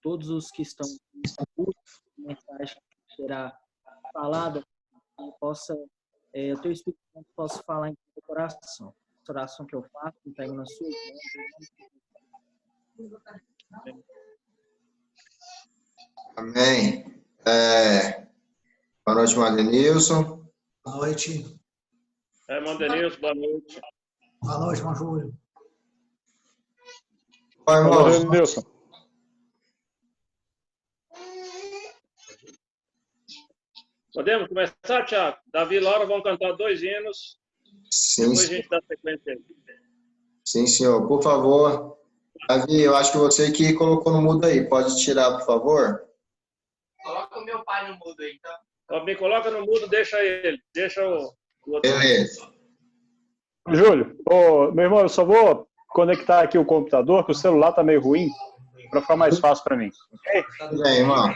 todos os que estão escutando a mensagem que será falada, que possa, o teu Espírito Santo possa falar em teu coração. Essa oração que eu faço, entrego nas suas mãos. Amém. Boa noite, Madenilson. Boa noite. Madenilson, boa noite. Boa noite, irmão Júlio. Oi, irmão. Boa noite, Nilson. Podemos começar, Tiago? Davi e Laura vão cantar 2 hinos. Sim, depois sim. a gente dá sequência aí. Sim, senhor. Por favor. Davi, eu acho que você que colocou no mudo aí. Pode tirar, por favor? Coloca o meu pai no mudo aí, então. Me coloca no mudo, deixa ele. Deixa o outro. Beleza. Júlio, meu irmão, eu só vou conectar aqui o computador, que o celular tá meio ruim, para ficar mais fácil para mim. Ok? Tudo bem, irmão.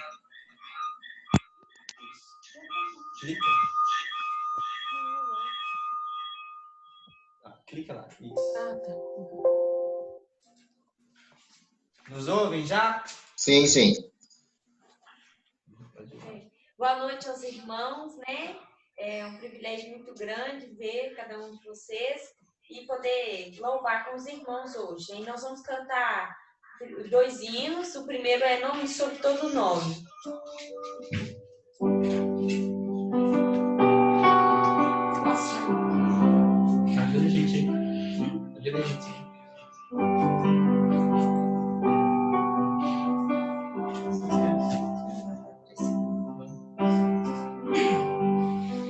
Clica. Clica lá. Isso. Ah, tá. Nos ouvem já? Sim, sim. Boa noite aos irmãos, né? É um privilégio muito grande ver cada um de vocês e poder louvar com os irmãos hoje. E nós vamos cantar 2 hinos. O primeiro é Nome sobre Todo Nome. Ajuda a gente aí. Ajuda a gente aí.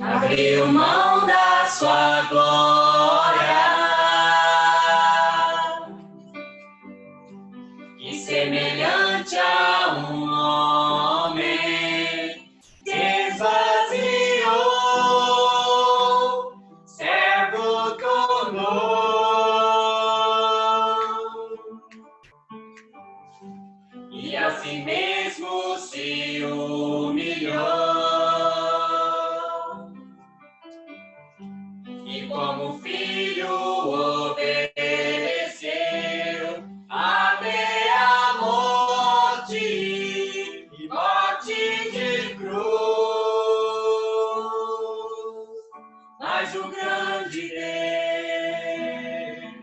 Abriu mão da sua glória e semelhante a um homem se esvaziou, servo tornou e a si mesmo se humilhou. Como filho obedeceu até a morte e morte de cruz. Mas o grande Deus,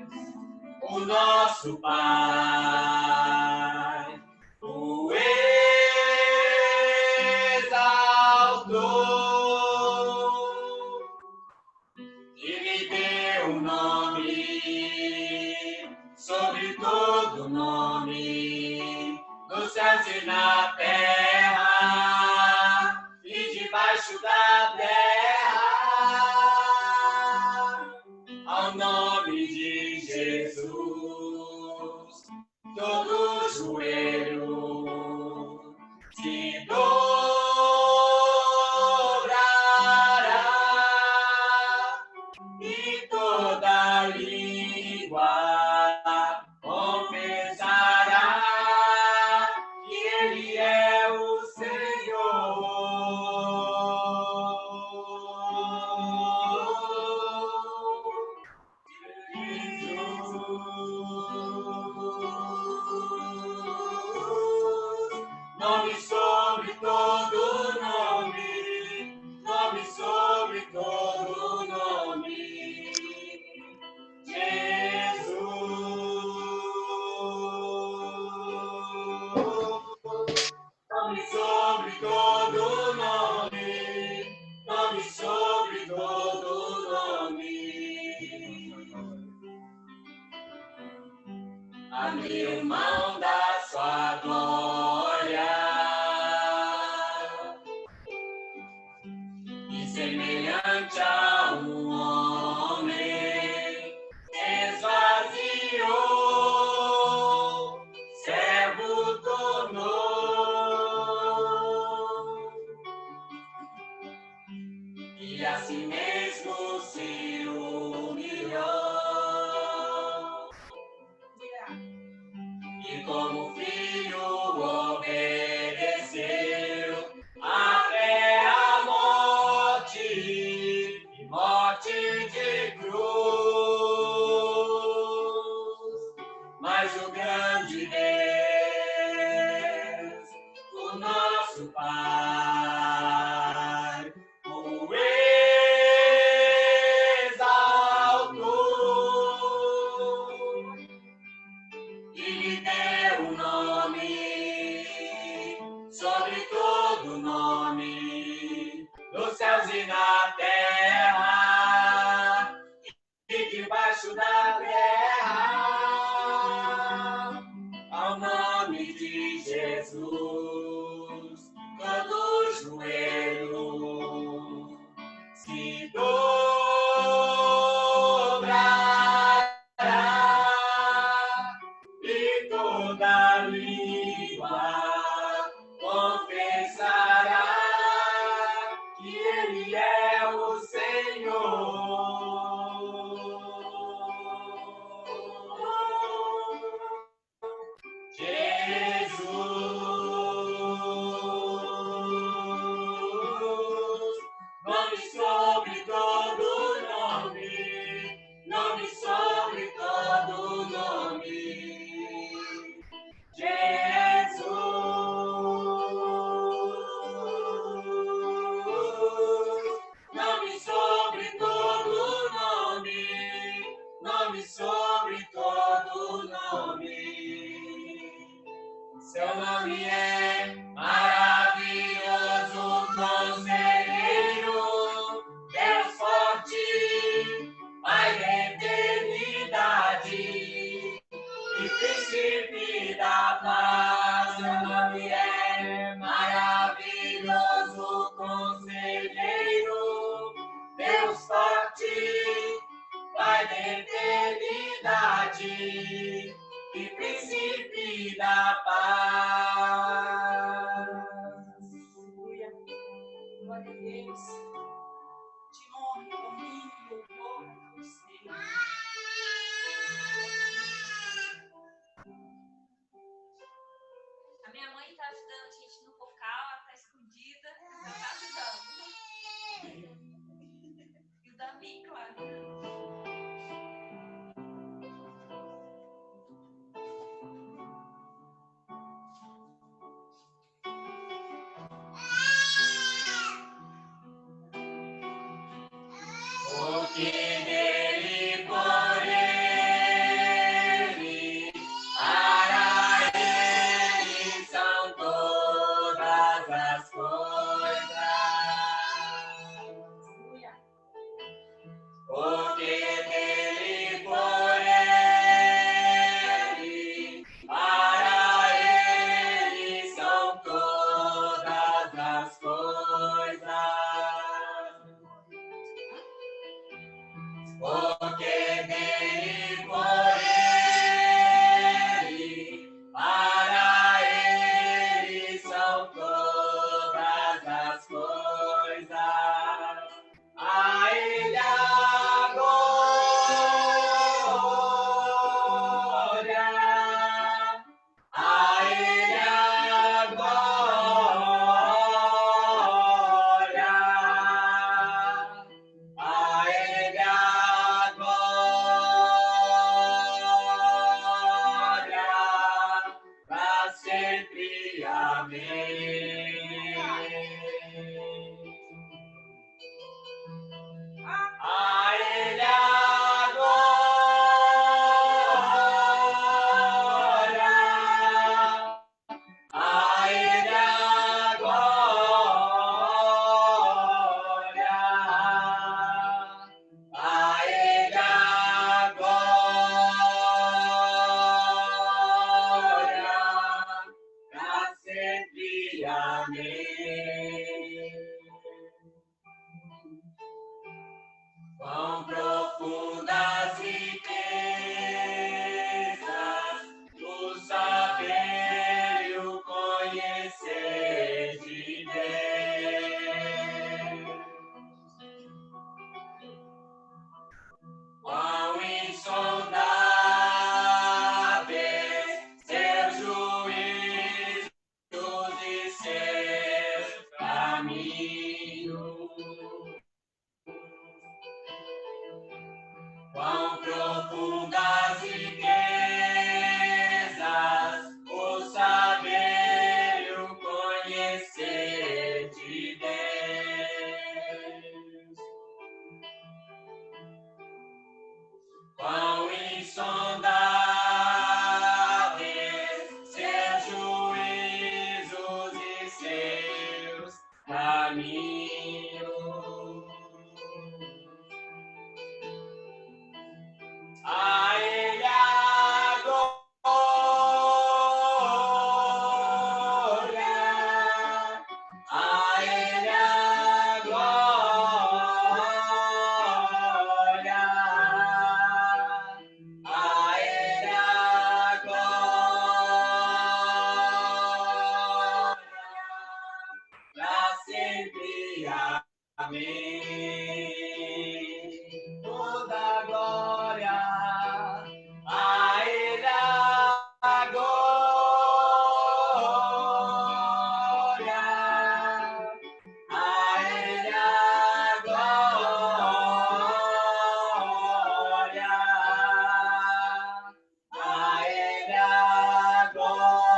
o nosso Pai, o exaltou. Um nome sobre todo nome, nos céus e na terra e debaixo da terra, ao nome de Jesus, todo joelho se dobrará. E toda língua confessará que Ele é o Senhor. Jesus, nome sobre todo nome, nome sobre todo nome. Nome sobre todo nome, nome sobre todo nome. Abriu mão da sua glória e semelhante a um homem esvaziou, servo tornou e a si mesmo se humilhou. E do nosso Pai, o exaltou e lhe deu um nome sobre todo nome, nos céus e na terra e debaixo da terra, ao nome de Jesus, todo joelho se dobrará e toda língua confessará que Ele é o Senhor. Jesus, nome sobre todo nome, nome sobre todo nome. Jesus, nome sobre todo nome, nome sobre todo nome. Seu nome é maravilhoso, conselheiro, Deus forte, Pai da eternidade e príncipe da paz. Seu nome é maravilhoso, conselheiro, Deus forte, Pai da eternidade e príncipe da paz. Aleluia. Glória a Deus. De honra, domínio e louvor ao Senhor. A minha mãe tá ajudando a gente no vocal, ela tá escondida, ela tá ajudando. E o Davi, claro. Porque dele, por ele, para ele são todas as coisas. Porque dele, por ele, para ele são todas as coisas. Porque dele, por ele, para ele são todas as coisas. A ele a glória, a ele a glória, a ele a glória, pra sempre. Amém. A ele a glória, a ele a glória, a ele a glória, pra sempre. Amém. Quão profundas riquezas o saber e o conhecer de Deus. Quão insondáveis seus juízos e seus Amém. Toda glória a Ele, a glória, a Ele a glória, a Ele a glória,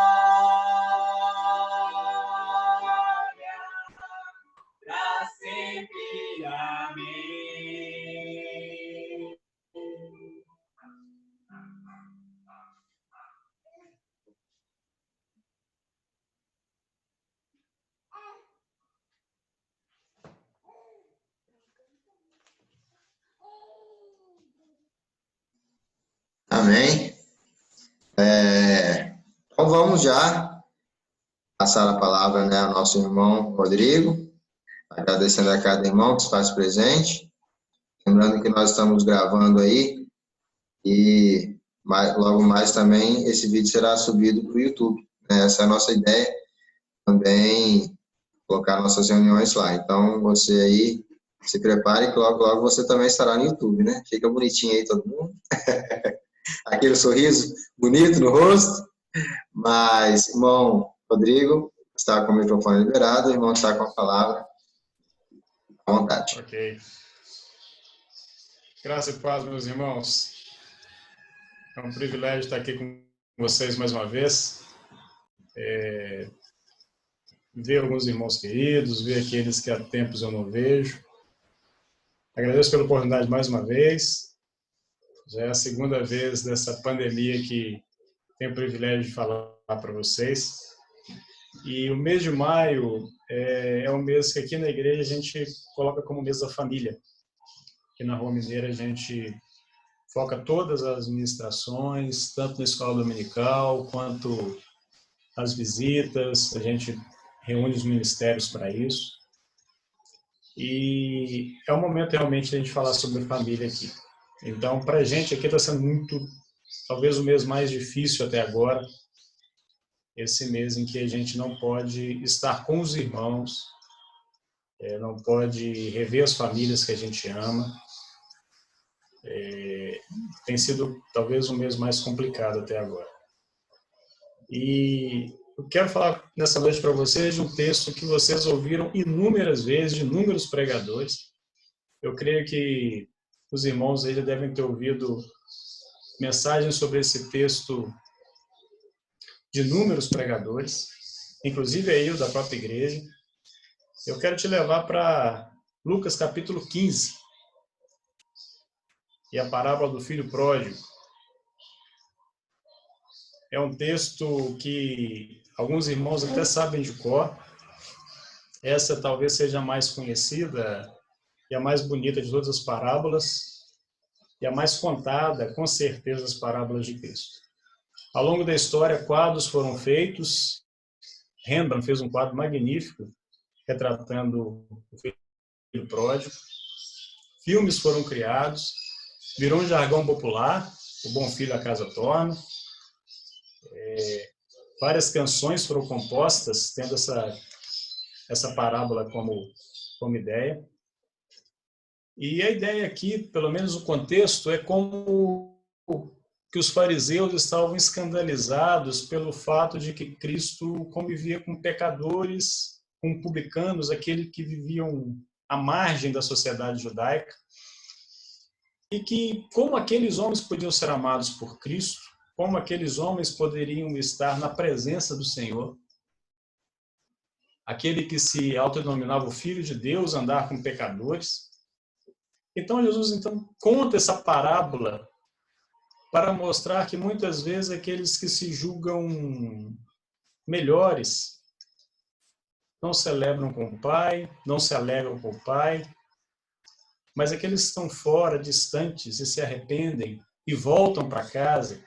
pra sempre. Amém. Amém. Então vamos já passar a palavra, né, ao nosso irmão Rodrigo, agradecendo a cada irmão que se faz presente. Lembrando que nós estamos gravando aí e logo mais também esse vídeo será subido para o YouTube. Né? Essa é a nossa ideia, também colocar nossas reuniões lá. Então você aí se prepare que logo, logo você também estará no YouTube, né? Fica bonitinho aí todo mundo. Aquele sorriso bonito no rosto. Mas, irmão Rodrigo, está com o microfone liberado, o irmão está com a palavra. À vontade. Ok. Graça e paz, meus irmãos. É um privilégio estar aqui com vocês mais uma vez. Ver alguns irmãos queridos, ver aqueles que há tempos eu não vejo. Agradeço pela oportunidade mais uma vez. Já é a segunda vez dessa pandemia que tenho o privilégio de falar para vocês. E o mês de maio é um mês que aqui na igreja a gente coloca como mês da família. Aqui na Rua Mineira a gente foca todas as ministrações, tanto na escola dominical quanto as visitas, a gente reúne os ministérios para isso. E é um momento realmente de a gente falar sobre família aqui. Então, para a gente aqui está sendo talvez o mês mais difícil até agora, esse mês em que a gente não pode estar com os irmãos, não pode rever as famílias que a gente ama. Tem sido talvez o mês mais complicado até agora. E eu quero falar nessa noite para vocês de um texto que vocês ouviram inúmeras vezes, de inúmeros pregadores. Eu creio que os irmãos aí já devem ter ouvido mensagens sobre esse texto de inúmeros pregadores, inclusive aí o da própria igreja. Eu quero te levar para Lucas capítulo 15, e a parábola do filho pródigo. É um texto que alguns irmãos até sabem de cor. Essa talvez seja a mais conhecida e a mais bonita de todas as parábolas, e a mais contada, com certeza, as parábolas de Cristo. Ao longo da história, quadros foram feitos. Rembrandt fez um quadro magnífico, retratando o filho pródigo. Filmes foram criados, virou um jargão popular, o bom filho a casa torna. Várias canções foram compostas, tendo essa parábola como ideia. E a ideia aqui, pelo menos o contexto, é como que os fariseus estavam escandalizados pelo fato de que Cristo convivia com pecadores, com publicanos, aqueles que viviam à margem da sociedade judaica, e que como aqueles homens podiam ser amados por Cristo, como aqueles homens poderiam estar na presença do Senhor, aquele que se autodenominava o Filho de Deus, andar com pecadores. Então Jesus conta essa parábola para mostrar que muitas vezes aqueles que se julgam melhores não celebram com o Pai, não se alegram com o Pai, mas aqueles que estão fora, distantes, e se arrependem e voltam para casa,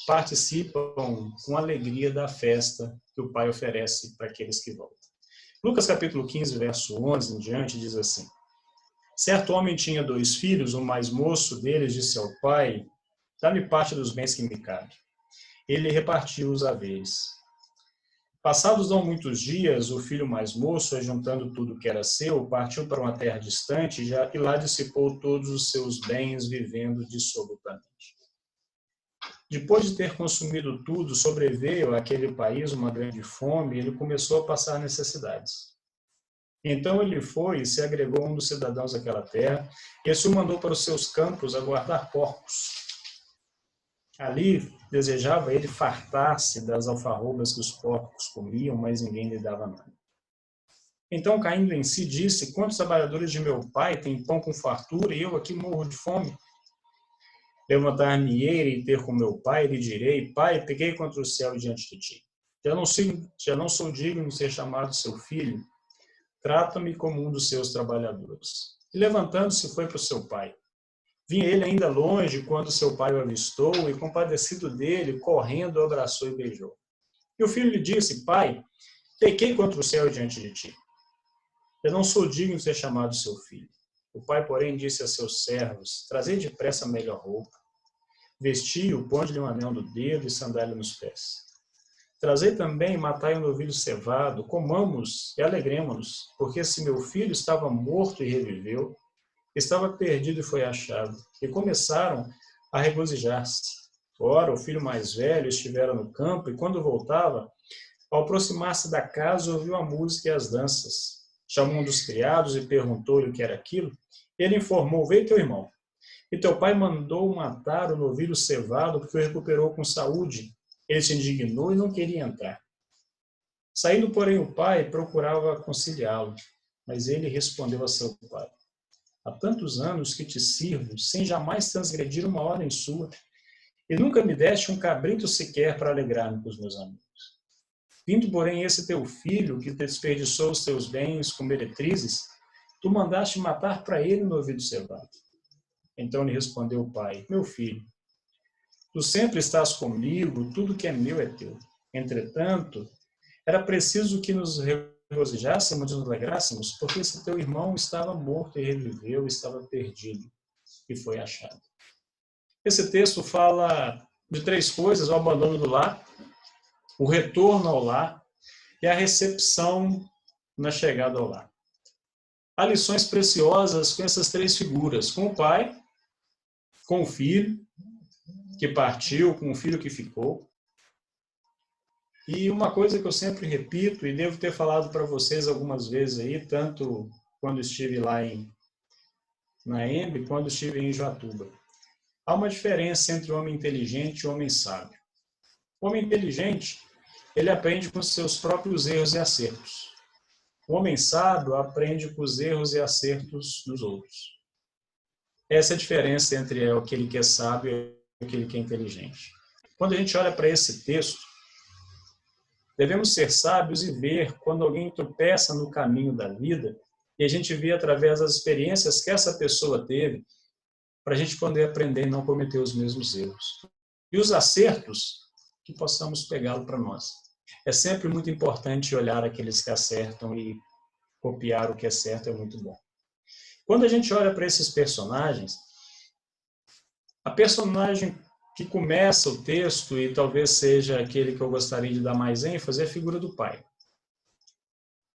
participam com alegria da festa que o Pai oferece para aqueles que voltam. Lucas capítulo 15, verso 11 em diante, diz assim: Certo homem tinha 2 filhos, o mais moço deles disse ao pai: Dá-me parte dos bens que me cabe. Ele repartiu os haveres. Passados não muitos dias, o filho mais moço, juntando tudo que era seu, partiu para uma terra distante e lá dissipou todos os seus bens, vivendo dissolutamente. Depois de ter consumido tudo, sobreveio àquele país uma grande fome e ele começou a passar necessidades. Então ele foi e se agregou a um dos cidadãos daquela terra, e esse o mandou para os seus campos a guardar porcos. Ali desejava ele fartar-se das alfarrobas que os porcos comiam, mas ninguém lhe dava nada. Então, caindo em si, disse: quantos trabalhadores de meu pai têm pão com fartura e eu aqui morro de fome? Levantar-me-ei e ter com meu pai, e lhe direi: pai, pequei contra o céu diante de ti. Já não sou digno de ser chamado seu filho. Trata-me como um dos seus trabalhadores. E levantando-se, foi para o seu pai. Vinha ele ainda longe quando seu pai o avistou e, compadecido dele, correndo, o abraçou e beijou. E o filho lhe disse: pai, pequei contra o céu diante de ti. Eu não sou digno de ser chamado seu filho. O pai, porém, disse a seus servos: trazei depressa a melhor roupa, vestiu, ponde-lhe um anel no dedo e sandália nos pés. Trazei também, matai um novilho cevado, comamos e alegremo-nos, porque se meu filho estava morto e reviveu, estava perdido e foi achado. E começaram a regozijar-se. Ora, o filho mais velho estivera no campo, e quando voltava, ao aproximar-se da casa, ouviu a música e as danças. Chamou um dos criados e perguntou-lhe o que era aquilo. Ele informou: veio teu irmão. E teu pai mandou matar o novilho cevado, porque o recuperou com saúde. Ele se indignou e não queria entrar. Saindo, porém, o pai procurava conciliá-lo, mas ele respondeu a seu pai: há tantos anos que te sirvo, sem jamais transgredir uma ordem sua, e nunca me deste um cabrito sequer para alegrar-me com os meus amigos. Vindo, porém, esse teu filho, que desperdiçou os teus bens com meretrizes, tu mandaste matar para ele o novilho cevado. Então lhe respondeu o pai: meu filho, tu sempre estás comigo, tudo que é meu é teu. Entretanto, era preciso que nos regozijássemos e nos alegrássemos, porque esse teu irmão estava morto e reviveu, estava perdido e foi achado. Esse texto fala de três coisas: o abandono do lar, o retorno ao lar e a recepção na chegada ao lar. Há lições preciosas com essas três figuras: com o pai, com o filho que partiu, com o filho que ficou. E uma coisa que eu sempre repito, e devo ter falado para vocês algumas vezes aí, tanto quando estive lá na EMB, quando estive em Joatuba. Há uma diferença entre o homem inteligente e o homem sábio. O homem inteligente, ele aprende com seus próprios erros e acertos. O homem sábio aprende com os erros e acertos dos outros. Essa é a diferença entre aquele que é sábio e aquele que é inteligente. Quando a gente olha para esse texto, devemos ser sábios e ver quando alguém tropeça no caminho da vida, e a gente vê através das experiências que essa pessoa teve, para a gente poder aprender e não cometer os mesmos erros. E os acertos, que possamos pegá-lo para nós. É sempre muito importante olhar aqueles que acertam e copiar o que é certo, é muito bom. Quando a gente olha para esses personagens, a personagem que começa o texto, e talvez seja aquele que eu gostaria de dar mais ênfase, é a figura do pai.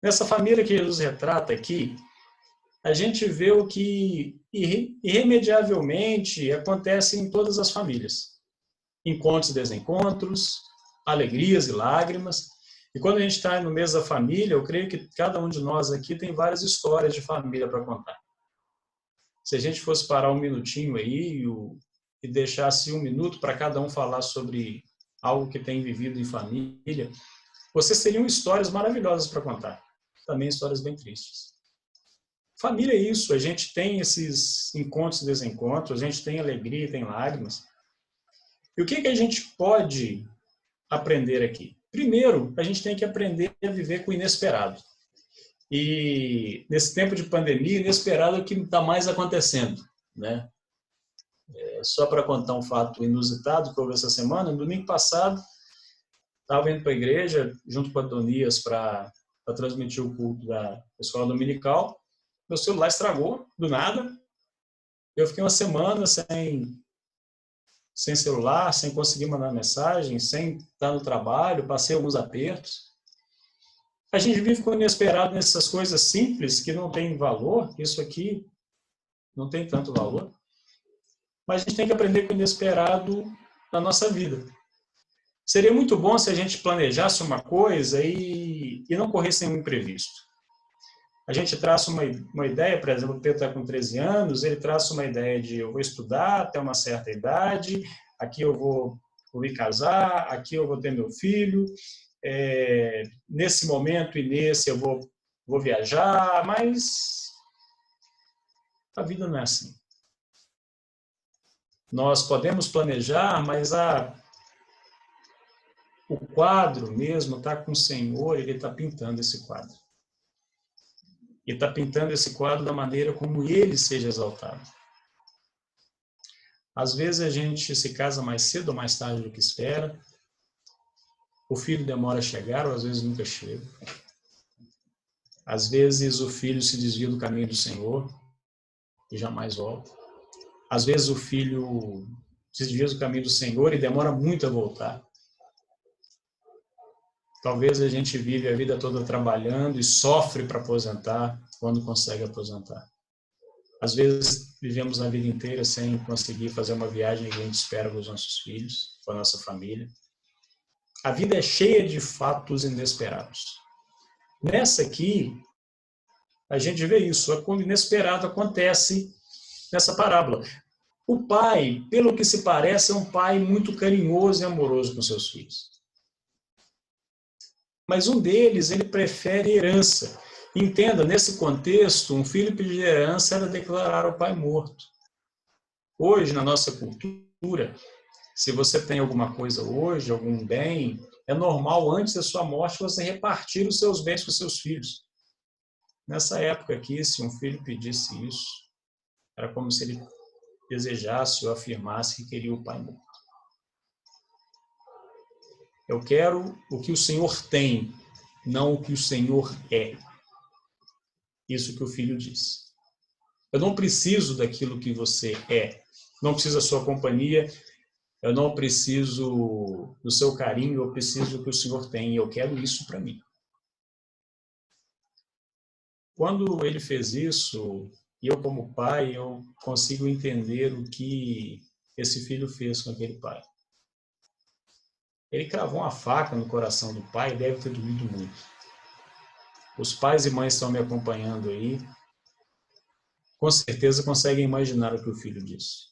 Nessa família que Jesus retrata aqui, a gente vê o que irremediavelmente acontece em todas as famílias. Encontros e desencontros, alegrias e lágrimas. E quando a gente está no mês da família, eu creio que cada um de nós aqui tem várias histórias de família para contar. Se a gente fosse parar um minutinho aí e deixasse um minuto para cada um falar sobre algo que tem vivido em família, vocês teriam histórias maravilhosas para contar. Também histórias bem tristes. Família é isso, a gente tem esses encontros e desencontros, a gente tem alegria e tem lágrimas. E o que a gente pode aprender aqui? Primeiro, a gente tem que aprender a viver com o inesperado. E nesse tempo de pandemia, inesperado é o que está mais acontecendo, né? Só para contar um fato inusitado que houve essa semana, no domingo passado, estava indo para a igreja, junto com a Donias, para transmitir o culto da escola dominical. Meu celular estragou, do nada. Eu fiquei uma semana sem celular, sem conseguir mandar mensagem, sem estar no trabalho, passei alguns apertos. A gente vive com o inesperado nessas coisas simples que não tem valor. Isso aqui não tem tanto valor. Mas a gente tem que aprender com o inesperado na nossa vida. Seria muito bom se a gente planejasse uma coisa e não corresse nenhum imprevisto. A gente traça uma ideia, por exemplo, o Pedro está com 13 anos, ele traça uma ideia de eu vou estudar até uma certa idade, aqui eu vou me casar, aqui eu vou ter meu filho, nesse momento e nesse eu vou viajar, mas a vida não é assim. Nós podemos planejar, mas o quadro mesmo está com o Senhor, ele está pintando esse quadro. E está pintando esse quadro da maneira como ele seja exaltado. Às vezes a gente se casa mais cedo ou mais tarde do que espera. O filho demora a chegar, ou às vezes nunca chega. Às vezes o filho se desvia do caminho do Senhor e jamais volta. Às vezes o filho se desvia do caminho do Senhor e demora muito a voltar. Talvez a gente vive a vida toda trabalhando e sofre para aposentar quando consegue aposentar. Às vezes vivemos a vida inteira sem conseguir fazer uma viagem que a gente espera com os nossos filhos, com a nossa família. A vida é cheia de fatos inesperados. Nessa aqui, a gente vê isso, quando inesperado acontece nessa parábola. O pai, pelo que se parece, é um pai muito carinhoso e amoroso com seus filhos. Mas um deles, ele prefere herança. Entenda, nesse contexto, um filho pedir herança era declarar o pai morto. Hoje, na nossa cultura, se você tem alguma coisa hoje, algum bem, é normal, antes da sua morte, você repartir os seus bens com seus filhos. Nessa época aqui, se um filho pedisse isso, era como se ele desejasse ou afirmasse que queria o pai morto. Eu quero o que o Senhor tem, não o que o Senhor é. Isso que o filho diz. Eu não preciso daquilo que você é. Não preciso da sua companhia. Eu não preciso do seu carinho. Eu preciso do que o Senhor tem. E eu quero isso para mim. Quando ele fez isso, e eu como pai, eu consigo entender o que esse filho fez com aquele pai. Ele cravou uma faca no coração do pai e deve ter doído muito. Os pais e mães estão me acompanhando aí. Com certeza conseguem imaginar o que o filho disse.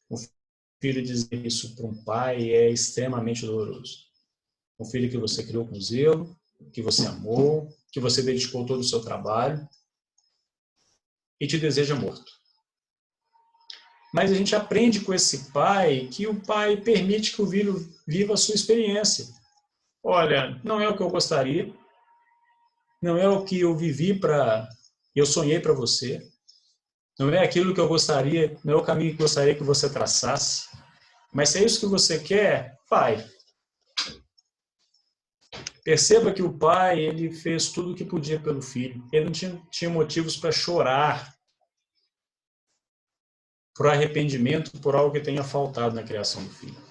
O filho dizer isso para um pai é extremamente doloroso. Um filho que você criou com zelo, que você amou, que você dedicou todo o seu trabalho e te deseja morto. Mas a gente aprende com esse pai que o pai permite que o filho viva a sua experiência. Olha, não é o que eu gostaria, não é o que eu vivi eu sonhei para você, não é aquilo que eu gostaria, não é o caminho que eu gostaria que você traçasse, mas se é isso que você quer, vai. Perceba que o pai, ele fez tudo o que podia pelo filho. Ele não tinha motivos para chorar por arrependimento por algo que tenha faltado na criação do filho.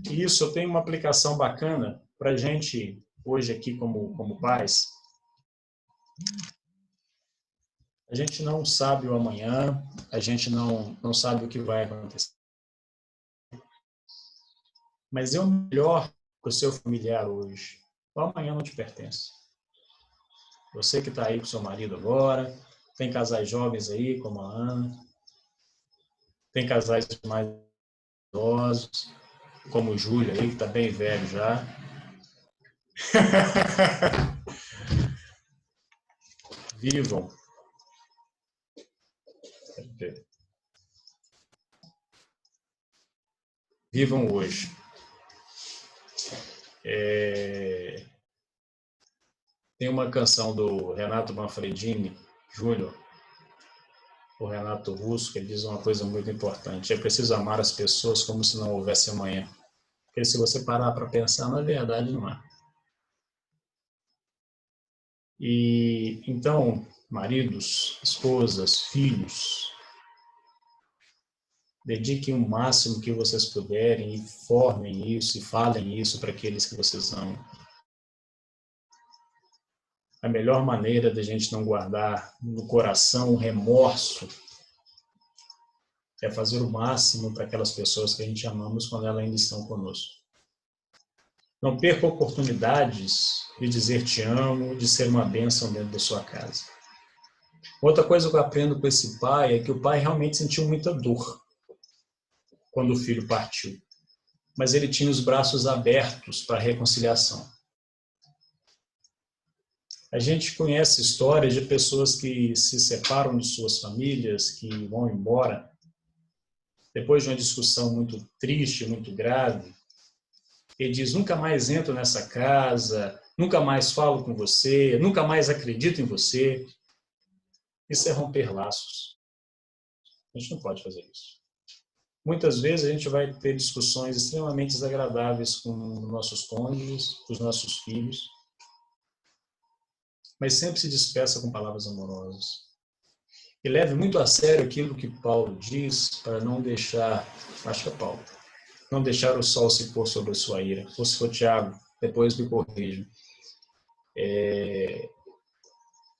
Isso tem uma aplicação bacana para a gente, hoje aqui como pais. A gente não sabe o amanhã, a gente não sabe o que vai acontecer. Mas é o melhor para o seu familiar hoje. O amanhã não te pertence. Você que está aí com seu marido agora, tem casais jovens aí, como a Ana, tem casais mais idosos, como o Júlio aí, que está bem velho já. Vivam. Vivam hoje. Tem uma canção do Renato Manfredini, Júnior, o Renato Russo, que ele diz uma coisa muito importante. É preciso amar as pessoas como se não houvesse amanhã. Porque se você parar para pensar, na verdade não há. E então, maridos, esposas, filhos, Dediquem o máximo que vocês puderem e formem isso e falem isso para aqueles que vocês amam. A melhor maneira de a gente não guardar no coração o remorso é fazer o máximo para aquelas pessoas que a gente amamos quando elas ainda estão conosco. Não perca oportunidades de dizer te amo, de ser uma bênção dentro da sua casa. Outra coisa que eu aprendo com esse pai é que o pai realmente sentiu muita dor quando o filho partiu. Mas ele tinha os braços abertos para a reconciliação. A gente conhece histórias de pessoas que se separam de suas famílias, que vão embora, depois de uma discussão muito triste, muito grave. Ele diz, nunca mais entro nessa casa, nunca mais falo com você, nunca mais acredito em você. Isso é romper laços. A gente não pode fazer isso. Muitas vezes a gente vai ter discussões extremamente desagradáveis com nossos cônjuges, com os nossos filhos, mas sempre se despeça com palavras amorosas. E leve muito a sério aquilo que Paulo diz para não deixar, acho que é Paulo, não deixar o sol se pôr sobre a sua ira. Ou se for Tiago, depois me corrijo.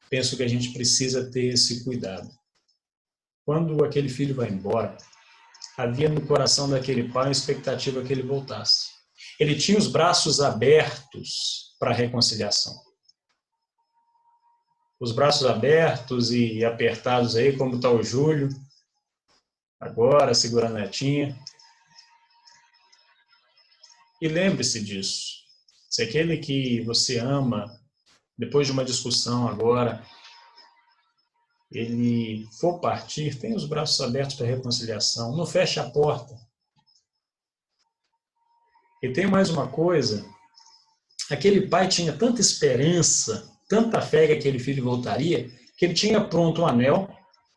Penso que a gente precisa ter esse cuidado. Quando aquele filho vai embora, havia no coração daquele pai uma expectativa que ele voltasse. Ele tinha os braços abertos para a reconciliação. Os braços abertos e apertados aí, como está o Júlio, agora, segurando a netinha. E lembre-se disso. Se aquele que você ama, depois de uma discussão agora, ele for partir, tenha os braços abertos para a reconciliação. Não feche a porta. E tem mais uma coisa. Aquele pai tinha tanta esperança, tanta fé que aquele filho voltaria, que ele tinha pronto um anel,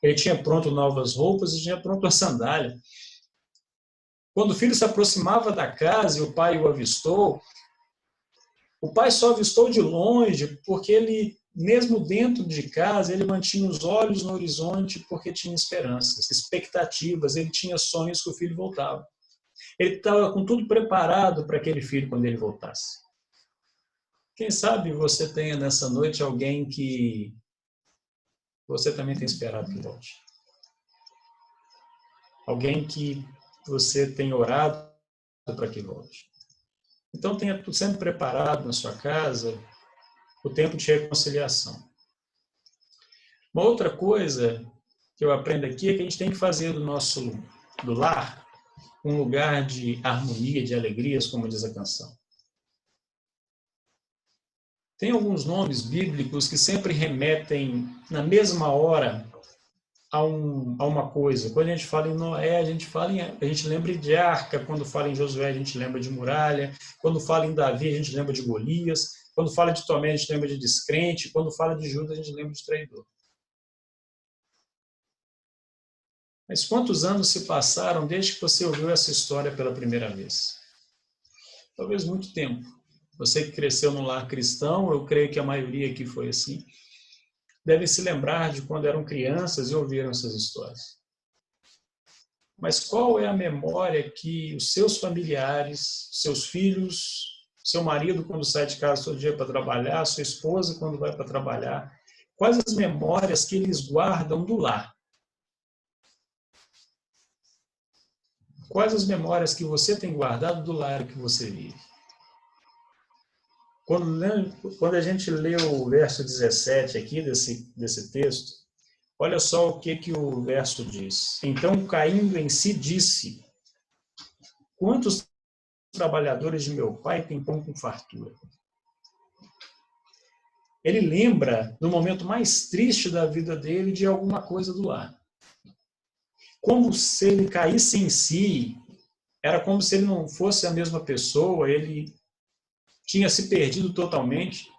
ele tinha pronto novas roupas e tinha pronto uma sandália. Quando o filho se aproximava da casa e o pai o avistou, o pai só avistou de longe porque ele, mesmo dentro de casa, ele mantinha os olhos no horizonte porque tinha esperanças, expectativas, ele tinha sonhos que o filho voltava. Ele estava com tudo preparado para aquele filho quando ele voltasse. Quem sabe você tenha nessa noite alguém que você também tem esperado que volte. Alguém que você tem orado para que volte. Então tenha tudo sempre preparado na sua casa o tempo de reconciliação. Uma outra coisa que eu aprendo aqui é que a gente tem que fazer do lar um lugar de harmonia, de alegrias, como diz a canção. Tem alguns nomes bíblicos que sempre remetem na mesma hora a uma coisa. Quando a gente fala em Noé, a gente lembra de arca. Quando fala em Josué, a gente lembra de muralha. Quando fala em Davi, a gente lembra de Golias. Quando fala de Tomé, a gente lembra de descrente. Quando fala de Judas, a gente lembra de traidor. Mas quantos anos se passaram desde que você ouviu essa história pela primeira vez? Talvez muito tempo. Você que cresceu num lar cristão, eu creio que a maioria aqui foi assim, deve se lembrar de quando eram crianças e ouviram essas histórias. Mas qual é a memória que os seus familiares, seus filhos, seu marido quando sai de casa todo dia para trabalhar, sua esposa quando vai para trabalhar, quais as memórias que eles guardam do lar? Quais as memórias que você tem guardado do lar que você vive? Quando a gente lê o verso 17 aqui desse texto, olha só o que o verso diz. Então, caindo em si, disse, quantos trabalhadores de meu pai têm pão com fartura? Ele lembra do momento mais triste da vida dele de alguma coisa do lar. Como se ele caísse em si, era como se ele não fosse a mesma pessoa, ele tinha se perdido totalmente.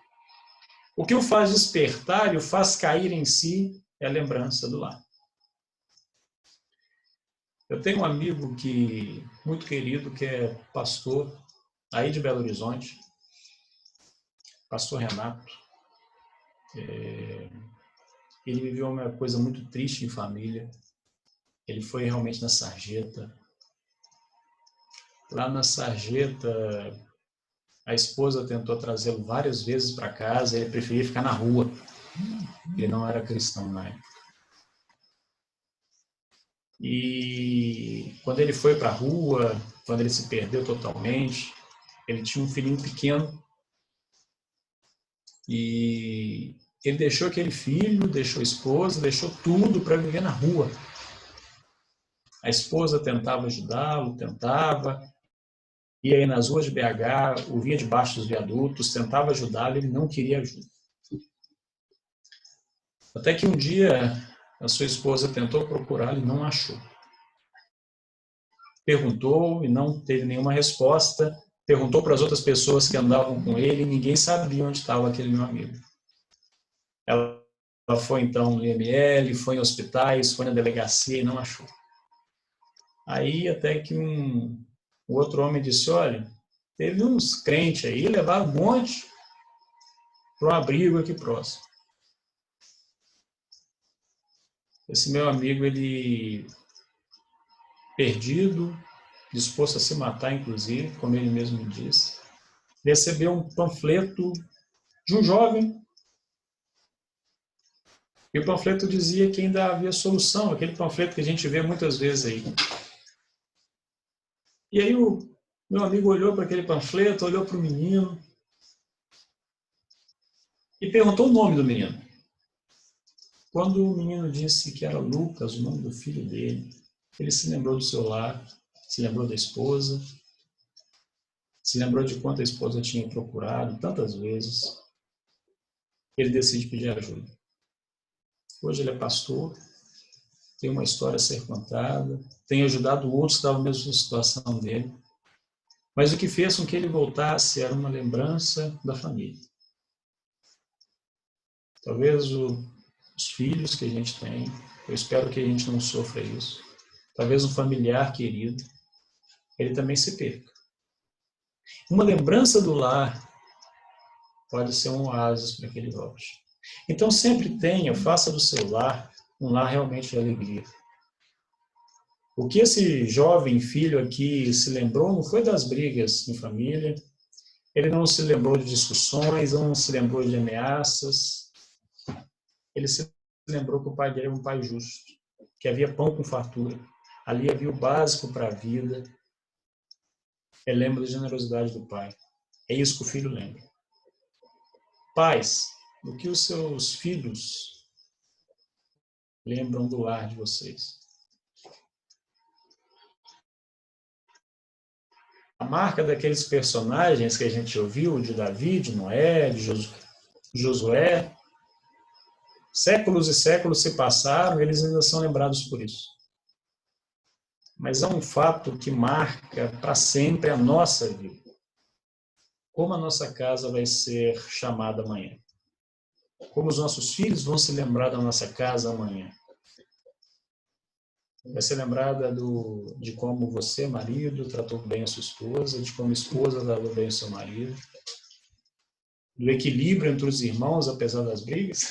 O que o faz despertar e o faz cair em si é a lembrança do lar. Eu tenho um amigo muito querido, que é pastor, aí de Belo Horizonte, pastor Renato. Ele viveu uma coisa muito triste em família. ele foi realmente na sarjeta. Lá na sarjeta, a esposa tentou trazê-lo várias vezes para casa, ele preferia ficar na rua. Ele não era cristão na época. E quando ele foi para a rua, quando ele se perdeu totalmente, ele tinha um filhinho pequeno. E ele deixou aquele filho, deixou a esposa, deixou tudo para viver na rua. A esposa tentava ajudá-lo, tentava. Ia aí nas ruas de BH, o via debaixo dos viadutos, tentava ajudá-lo, ele não queria ajuda. Até que um dia a sua esposa tentou procurá-lo e não achou. Perguntou e não teve nenhuma resposta. Perguntou para as outras pessoas que andavam com ele e ninguém sabia onde estava aquele meu amigo. Ela foi então no IML, foi em hospitais, foi na delegacia e não achou. Aí até que o outro homem disse, olha, teve uns crentes aí, levaram um monte para um abrigo aqui próximo. Esse meu amigo, ele perdido, disposto a se matar, inclusive, como ele mesmo disse, recebeu um panfleto de um jovem. E o panfleto dizia que ainda havia solução, aquele panfleto que a gente vê muitas vezes aí. E aí o meu amigo olhou para aquele panfleto, olhou para o menino e perguntou o nome do menino. Quando o menino disse que era Lucas, o nome do filho dele, ele se lembrou do seu lar, se lembrou da esposa, se lembrou de quanto a esposa tinha procurado tantas vezes. Ele decide pedir ajuda. Hoje ele é pastor, tem uma história a ser contada, tem ajudado outros que estavam na mesma situação dele. Mas o que fez com que ele voltasse era uma lembrança da família. Talvez os filhos que a gente tem, eu espero que a gente não sofra isso. Talvez um familiar querido, ele também se perca. Uma lembrança do lar pode ser um oásis para que ele volte. Então sempre faça do seu lar um lar realmente de alegria. O que esse jovem filho aqui se lembrou não foi das brigas em família, ele não se lembrou de discussões, não se lembrou de ameaças, ele se lembrou que o pai dele era um pai justo, que havia pão com fartura, ali havia o básico para a vida. Ele lembra da generosidade do pai. É isso que o filho lembra. Pais, o que os seus filhos lembram do lar de vocês? A marca daqueles personagens que a gente ouviu, de Davi, de Noé, de Josué, séculos e séculos se passaram, eles ainda são lembrados por isso. Mas há um fato que marca para sempre a nossa vida. Como a nossa casa vai ser chamada amanhã? Como os nossos filhos vão se lembrar da nossa casa amanhã? Vai ser lembrada de como você, marido, tratou bem a sua esposa, de como a esposa tratou bem o seu marido, do equilíbrio entre os irmãos, apesar das brigas.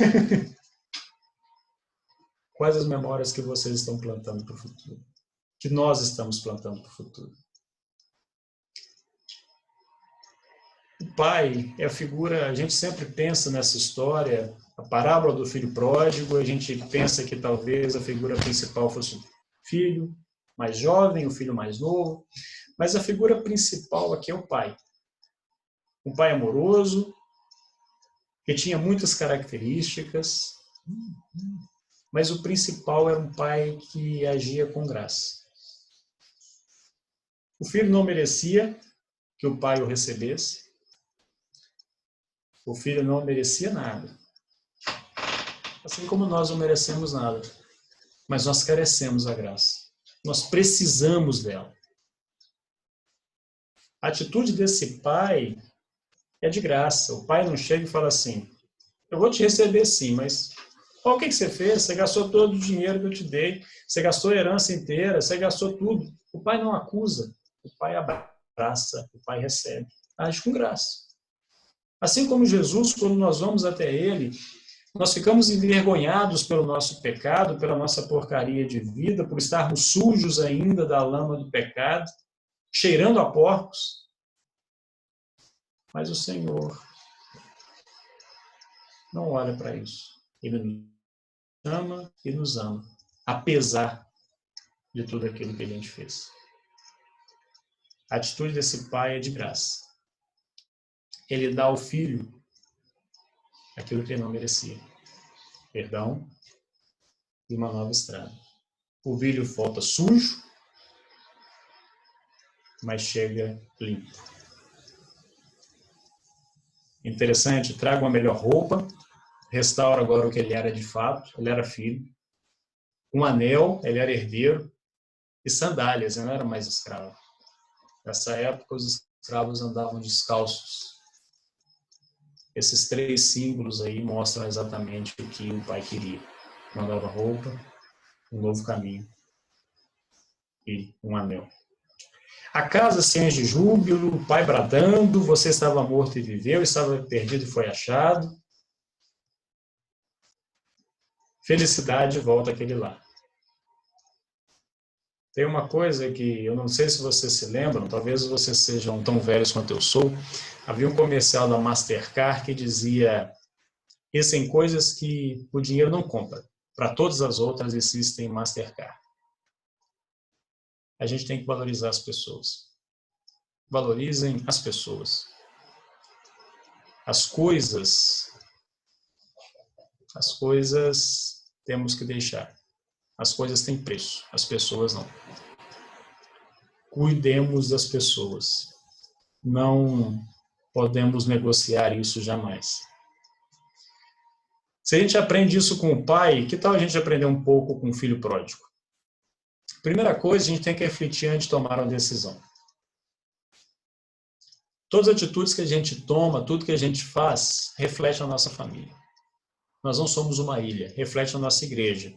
Quais as memórias que vocês estão plantando para o futuro? Que nós estamos plantando para o futuro? O pai é a figura, a gente sempre pensa nessa história, a parábola do filho pródigo, a gente pensa que talvez a figura principal fosse o filho mais jovem, o filho mais novo, mas a figura principal aqui é o pai. Um pai amoroso, que tinha muitas características, mas o principal era um pai que agia com graça. O filho não merecia que o pai o recebesse. O filho não merecia nada. Assim como nós não merecemos nada. Mas nós carecemos da graça. Nós precisamos dela. A atitude desse pai é de graça. O pai não chega e fala assim, eu vou te receber sim, mas olha o que você fez? Você gastou todo o dinheiro que eu te dei. Você gastou a herança inteira, você gastou tudo. O pai não acusa. O pai abraça, o pai recebe. Age com graça. Assim como Jesus, quando nós vamos até ele, Nós ficamos envergonhados pelo nosso pecado, pela nossa porcaria de vida, por estarmos sujos ainda da lama do pecado, cheirando a porcos. Mas o Senhor não olha para isso. Ele nos ama e nos ama, apesar de tudo aquilo que a gente fez. A atitude desse pai é de graça. Ele dá ao filho aquilo que ele não merecia. Perdão e uma nova estrada. O filho volta sujo, mas chega limpo. Interessante, traga uma melhor roupa, restaura agora o que ele era de fato, ele era filho. Um anel, ele era herdeiro, e sandálias, ele não era mais escravo. Nessa época, os escravos andavam descalços. Esses 3 símbolos aí mostram exatamente o que o pai queria. Uma nova roupa, um novo caminho e um anel. A casa se enche de júbilo, o pai bradando, você estava morto e viveu, estava perdido e foi achado. Felicidade volta àquele lar. Tem uma coisa que eu não sei se vocês se lembram, talvez vocês sejam tão velhos quanto eu sou. Havia um comercial da Mastercard que dizia: existem coisas que o dinheiro não compra. Para todas as outras existem Mastercard. A gente tem que valorizar as pessoas. Valorizem as pessoas. As coisas temos que deixar. As coisas têm preço, as pessoas não. Cuidemos das pessoas. Não podemos negociar isso jamais. Se a gente aprende isso com o pai, que tal a gente aprender um pouco com o filho pródigo? Primeira coisa, a gente tem que refletir antes de tomar uma decisão. Todas as atitudes que a gente toma, tudo que a gente faz, reflete na nossa família. Nós não somos uma ilha, reflete na nossa igreja.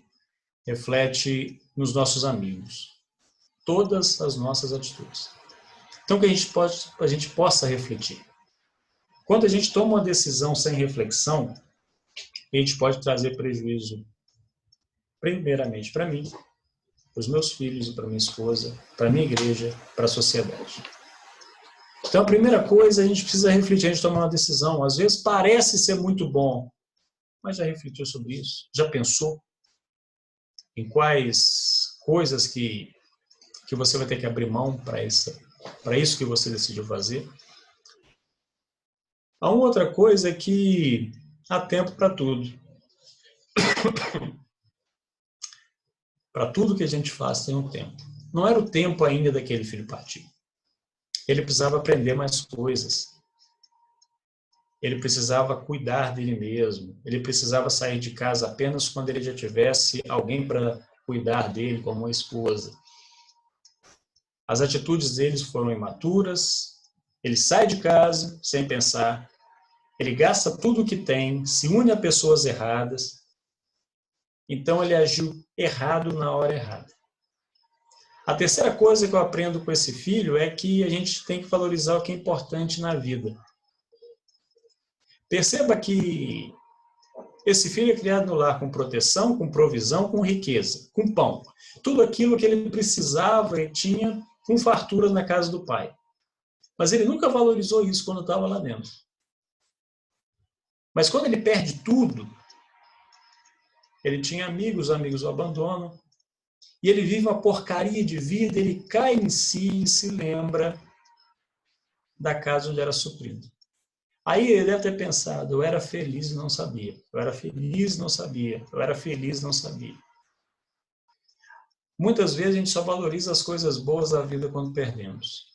Reflete nos nossos amigos. Todas as nossas atitudes. Então, que a gente possa refletir. Quando a gente toma uma decisão sem reflexão, a gente pode trazer prejuízo, primeiramente para mim, para os meus filhos e para minha esposa, para a minha igreja, para a sociedade. Então, a primeira coisa, a gente precisa refletir antes de tomar uma decisão. Às vezes parece ser muito bom, mas já refletiu sobre isso? Já pensou? Em quais coisas que você vai ter que abrir mão para isso que você decidiu fazer. A outra coisa é que há tempo para tudo. Para tudo que a gente faz tem um tempo. Não era o tempo ainda daquele filho partir. Ele precisava aprender mais coisas. Ele precisava cuidar dele mesmo. Ele precisava sair de casa apenas quando ele já tivesse alguém para cuidar dele, como uma esposa. As atitudes deles foram imaturas. Ele sai de casa sem pensar. Ele gasta tudo o que tem, se une a pessoas erradas. Então ele agiu errado na hora errada. A terceira coisa que eu aprendo com esse filho é que a gente tem que valorizar o que é importante na vida. Perceba que esse filho é criado no lar com proteção, com provisão, com riqueza, com pão. Tudo aquilo que ele precisava e tinha com fartura na casa do pai. Mas ele nunca valorizou isso quando estava lá dentro. Mas quando ele perde tudo, ele tinha amigos, os amigos o abandonam, e ele vive uma porcaria de vida, ele cai em si e se lembra da casa onde era suprido. Aí ele deve ter pensado: eu era feliz e não sabia. Eu era feliz e não sabia. Eu era feliz e não sabia. Muitas vezes a gente só valoriza as coisas boas da vida quando perdemos.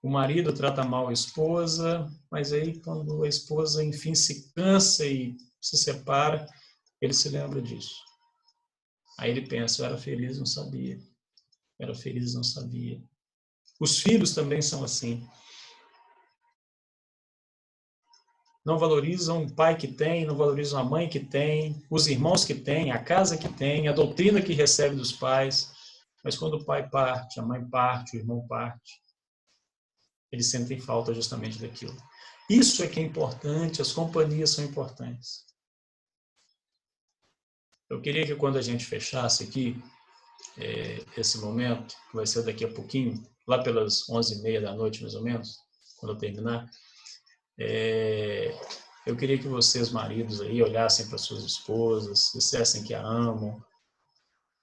O marido trata mal a esposa, mas aí quando a esposa enfim se cansa e se separa, ele se lembra disso. Aí ele pensa: eu era feliz e não sabia. Eu era feliz e não sabia. Os filhos também são assim. Não valorizam o pai que tem, não valorizam a mãe que tem, os irmãos que tem, a casa que tem, a doutrina que recebe dos pais. Mas quando o pai parte, a mãe parte, o irmão parte, eles sentem falta justamente daquilo. Isso é que é importante, as companhias são importantes. Eu queria que quando a gente fechasse aqui, esse momento, que vai ser daqui a pouquinho, lá pelas 11h30 da noite, mais ou menos, quando eu terminar, eu queria que vocês, maridos, aí, olhassem para suas esposas, dissessem que a amam.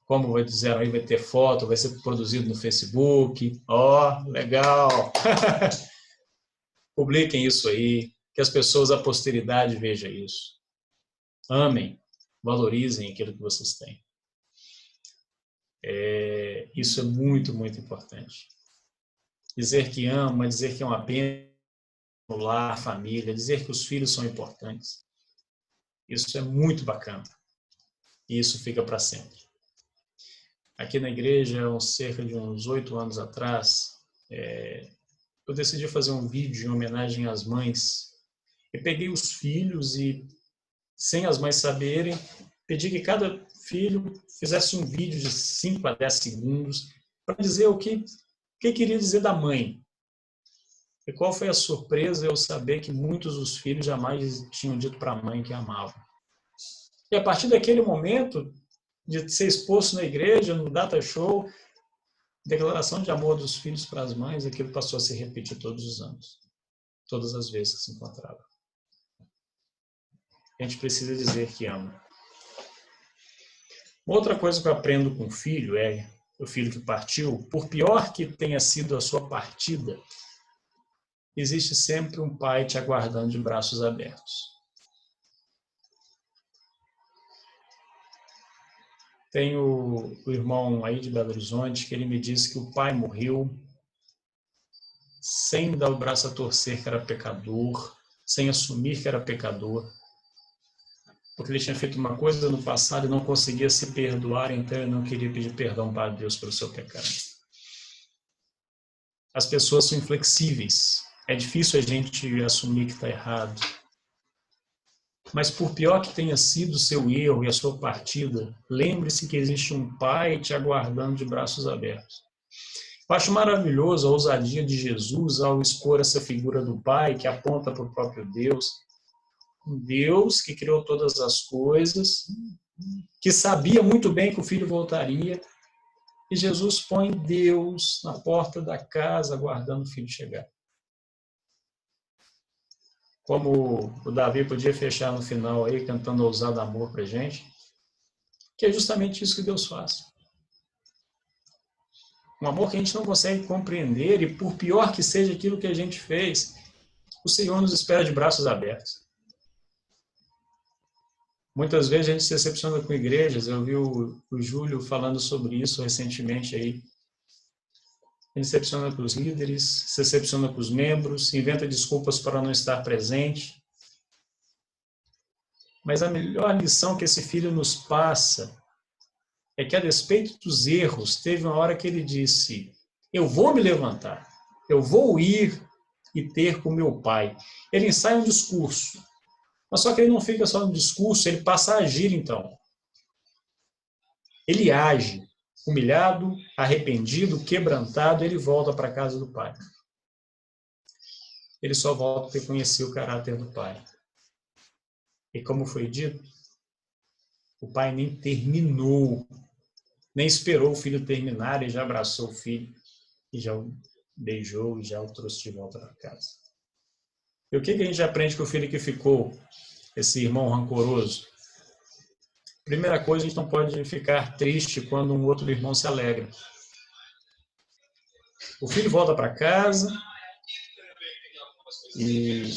Como vai dizer aí, vai ter foto, vai ser produzido no Facebook. Ó, legal! Publiquem isso aí, que as pessoas, a posteridade veja isso. Amem, valorizem aquilo que vocês têm. Isso é muito, muito importante. Dizer que ama, dizer que é uma pena no lar, família, dizer que os filhos são importantes. Isso é muito bacana. E isso fica para sempre. Aqui na igreja, cerca de uns 8 anos atrás, eu decidi fazer um vídeo em homenagem às mães. Eu peguei os filhos e, sem as mães saberem, pedi que cada filho fizesse um vídeo de 5 a 10 segundos para dizer o que queria dizer da mãe. E qual foi a surpresa eu saber que muitos dos filhos jamais tinham dito para a mãe que amavam. E a partir daquele momento, de ser exposto na igreja, no data show, declaração de amor dos filhos para as mães, aquilo passou a se repetir todos os anos, todas as vezes que se encontrava. A gente precisa dizer que ama. Outra coisa que eu aprendo com o filho o filho que partiu, por pior que tenha sido a sua partida, existe sempre um pai te aguardando de braços abertos. Tem o irmão aí de Belo Horizonte, que ele me disse que o pai morreu sem dar o braço a torcer que era pecador, sem assumir que era pecador, porque ele tinha feito uma coisa no passado e não conseguia se perdoar, então ele não queria pedir perdão para Deus pelo seu pecado. As pessoas são inflexíveis. É difícil a gente assumir que está errado. Mas por pior que tenha sido o seu erro e a sua partida, lembre-se que existe um pai te aguardando de braços abertos. Eu acho maravilhoso a ousadia de Jesus ao expor essa figura do pai que aponta para o próprio Deus. Um Deus que criou todas as coisas, que sabia muito bem que o filho voltaria, e Jesus põe Deus na porta da casa aguardando o filho chegar. Como o Davi podia fechar no final aí, cantando ousado amor para a gente, que é justamente isso que Deus faz. Um amor que a gente não consegue compreender e, por pior que seja aquilo que a gente fez, o Senhor nos espera de braços abertos. Muitas vezes a gente se decepciona com igrejas. Eu vi o Júlio falando sobre isso recentemente aí. Ele se decepciona com os líderes, se decepciona com os membros, inventa desculpas para não estar presente. Mas a melhor lição que esse filho nos passa é que, a despeito dos erros, teve uma hora que ele disse: eu vou me levantar, eu vou ir e ter com meu pai. Ele ensaia um discurso, mas só que ele não fica só no discurso, ele passa a agir então. Ele age. Humilhado, arrependido, quebrantado, ele volta para a casa do pai. Ele só volta porque conhecia o caráter do pai. E como foi dito, o pai nem terminou, nem esperou o filho terminar e já abraçou o filho, e já o beijou e já o trouxe de volta para casa. E o que a gente aprende com o filho que ficou, esse irmão rancoroso? Primeira coisa, a gente não pode ficar triste quando um outro irmão se alegra. O filho volta para casa e,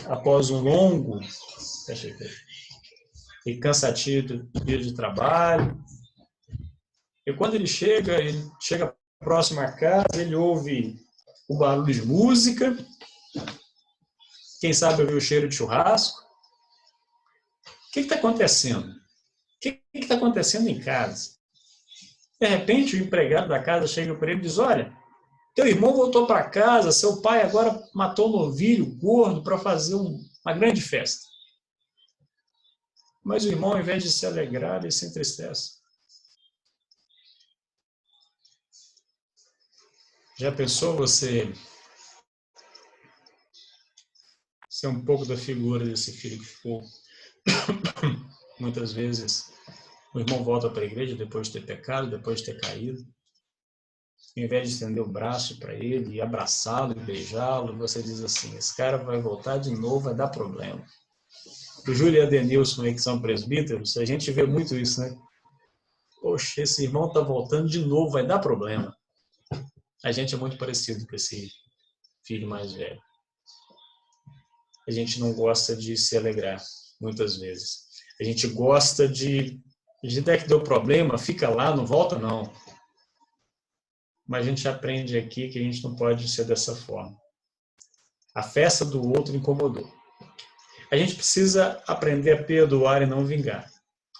após um longo e cansativo dia de trabalho, e quando ele chega próximo à casa, ele ouve o barulho de música, quem sabe ouve o cheiro de churrasco. O que está acontecendo? O que está acontecendo em casa? De repente, o empregado da casa chega para ele e diz: olha, teu irmão voltou para casa, seu pai agora matou um novilho gordo para fazer uma grande festa. Mas o irmão, ao invés de se alegrar, ele se entristece. Já pensou você ser um pouco da figura desse filho que ficou muitas vezes O irmão volta para a igreja depois de ter pecado, depois de ter caído. Ao invés de estender o braço para ele e abraçá-lo e beijá-lo, você diz assim, esse cara vai voltar de novo, vai dar problema. O Júlio e a Denilson, que são presbíteros, a gente vê muito isso, né? Poxa, esse irmão está voltando de novo, vai dar problema. A gente é muito parecido com esse filho mais velho. A gente não gosta de se alegrar, muitas vezes. A gente gosta de até que deu problema, fica lá, não volta não. Mas a gente aprende aqui que a gente não pode ser dessa forma. A festa do outro incomodou. A gente precisa aprender a perdoar e não vingar.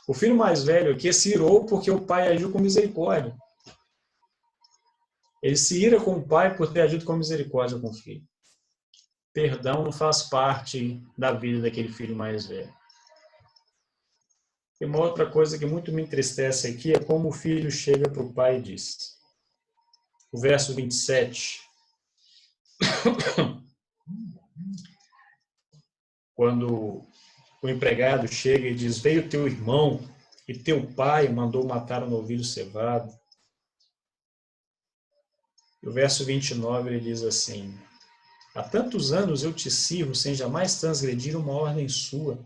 O filho mais velho aqui se irou porque o pai agiu com misericórdia. Ele se ira com o pai por ter agido com misericórdia com o filho. Perdão não faz parte da vida daquele filho mais velho. E uma outra coisa que muito me entristece aqui é como o filho chega para o pai e diz. O verso 27. Quando o empregado chega e diz, veio teu irmão e teu pai mandou matar um novilho cevado. E o verso 29 ele diz assim, há tantos anos eu te sirvo sem jamais transgredir uma ordem sua.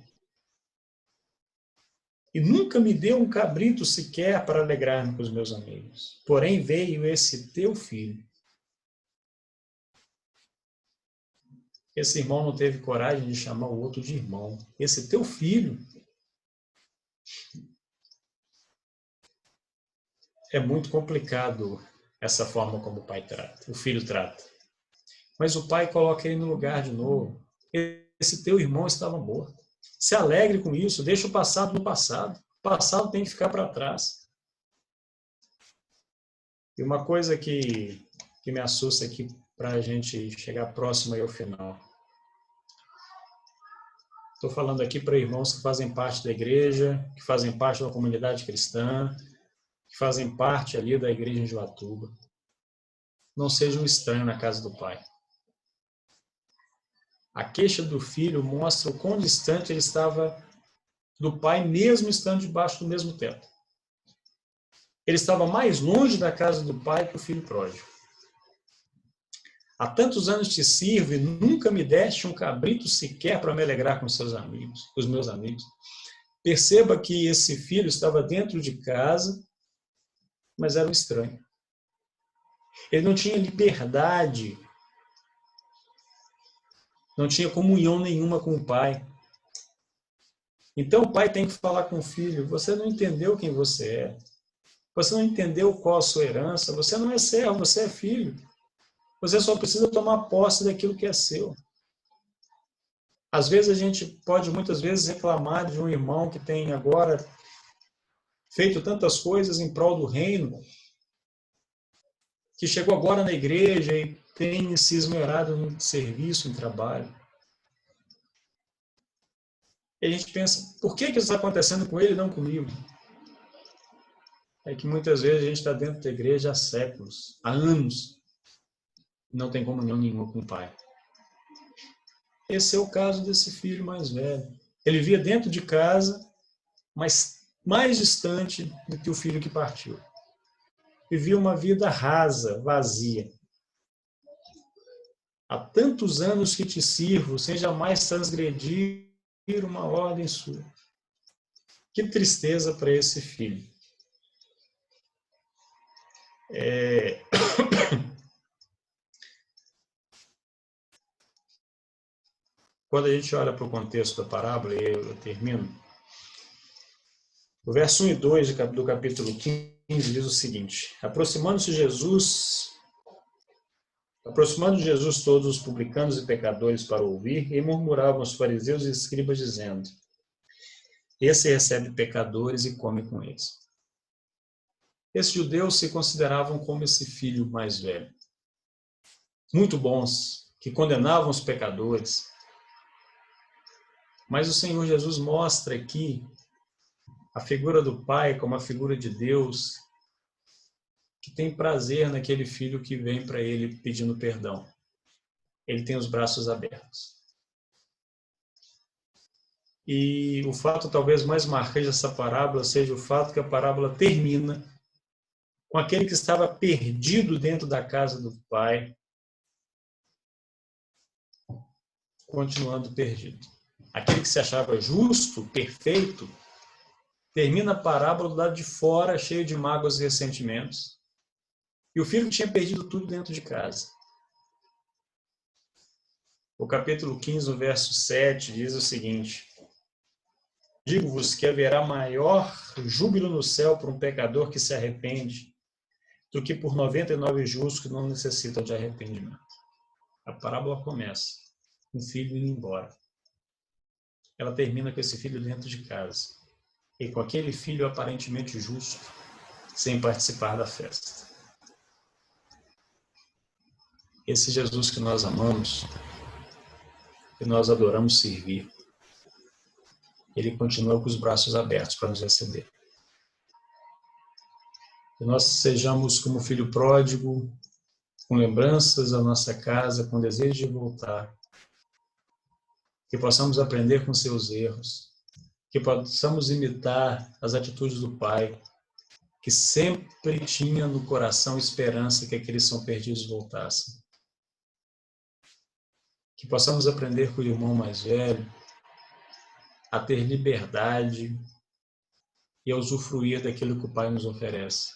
E nunca me deu um cabrito sequer para alegrar-me com os meus amigos. Porém veio esse teu filho. Esse irmão não teve coragem de chamar o outro de irmão. Esse teu filho. É muito complicado essa forma como o pai trata, o filho trata. Mas o pai coloca ele no lugar de novo. Esse teu irmão estava morto. Se alegre com isso, deixa o passado no passado. O passado tem que ficar para trás. E uma coisa que me assusta aqui para a gente chegar próximo aí ao final. Estou falando aqui para irmãos que fazem parte da igreja, que fazem parte da comunidade cristã, que fazem parte ali da igreja em Joatuba. Não seja um estranho na casa do pai. A queixa do filho mostra o quão distante ele estava do pai, mesmo estando debaixo do mesmo teto. Ele estava mais longe da casa do pai que o filho pródigo. Há tantos anos te sirvo e nunca me deste um cabrito sequer para me alegrar com seus amigos, com os meus amigos. Perceba que esse filho estava dentro de casa, mas era um estranho. Ele não tinha liberdade, não tinha comunhão nenhuma com o pai. Então o pai tem que falar com o filho, você não entendeu quem você é, você não entendeu qual a sua herança, você não é servo, você é filho. Você só precisa tomar posse daquilo que é seu. Às vezes a gente pode muitas vezes reclamar de um irmão que tem agora feito tantas coisas em prol do reino, que chegou agora na igreja e tem se esmerado no serviço, em trabalho. E a gente pensa, por que isso está acontecendo com ele e não comigo? É que muitas vezes a gente está dentro da igreja há séculos, há anos, e não tem comunhão nenhuma com o pai. Esse é o caso desse filho mais velho. Ele via dentro de casa, mas mais distante do que o filho que partiu. Vivia uma vida rasa, vazia. Há tantos anos que te sirvo, sem jamais transgredir uma ordem sua. Que tristeza para esse filho. Quando a gente olha para o contexto da parábola, e eu termino, o verso 1 e 2 do capítulo 15 diz o seguinte, aproximando de Jesus todos os publicanos e pecadores para ouvir, e murmuravam os fariseus e escribas dizendo, esse recebe pecadores e come com eles. Esses judeus se consideravam como esse filho mais velho. Muito bons, que condenavam os pecadores. Mas o Senhor Jesus mostra aqui a figura do Pai como a figura de Deus, que tem prazer naquele filho que vem para ele pedindo perdão. Ele tem os braços abertos. E o fato talvez mais marcante dessa parábola seja o fato que a parábola termina com aquele que estava perdido dentro da casa do pai, continuando perdido. Aquele que se achava justo, perfeito, termina a parábola do lado de fora, cheio de mágoas e ressentimentos. E o filho tinha perdido tudo dentro de casa. O capítulo 15, o verso 7, diz o seguinte: digo-vos que haverá maior júbilo no céu por um pecador que se arrepende do que por 99 justos que não necessitam de arrependimento. A parábola começa com o filho indo embora. Ela termina com esse filho dentro de casa. E com aquele filho aparentemente justo, sem participar da festa. Esse Jesus que nós amamos, que nós adoramos servir, ele continua com os braços abertos para nos receber. Que nós sejamos como filho pródigo, com lembranças da nossa casa, com desejo de voltar. Que possamos aprender com seus erros. Que possamos imitar as atitudes do Pai, que sempre tinha no coração esperança que aqueles que são perdidos voltassem. Que possamos aprender com o irmão mais velho a ter liberdade e a usufruir daquilo que o Pai nos oferece.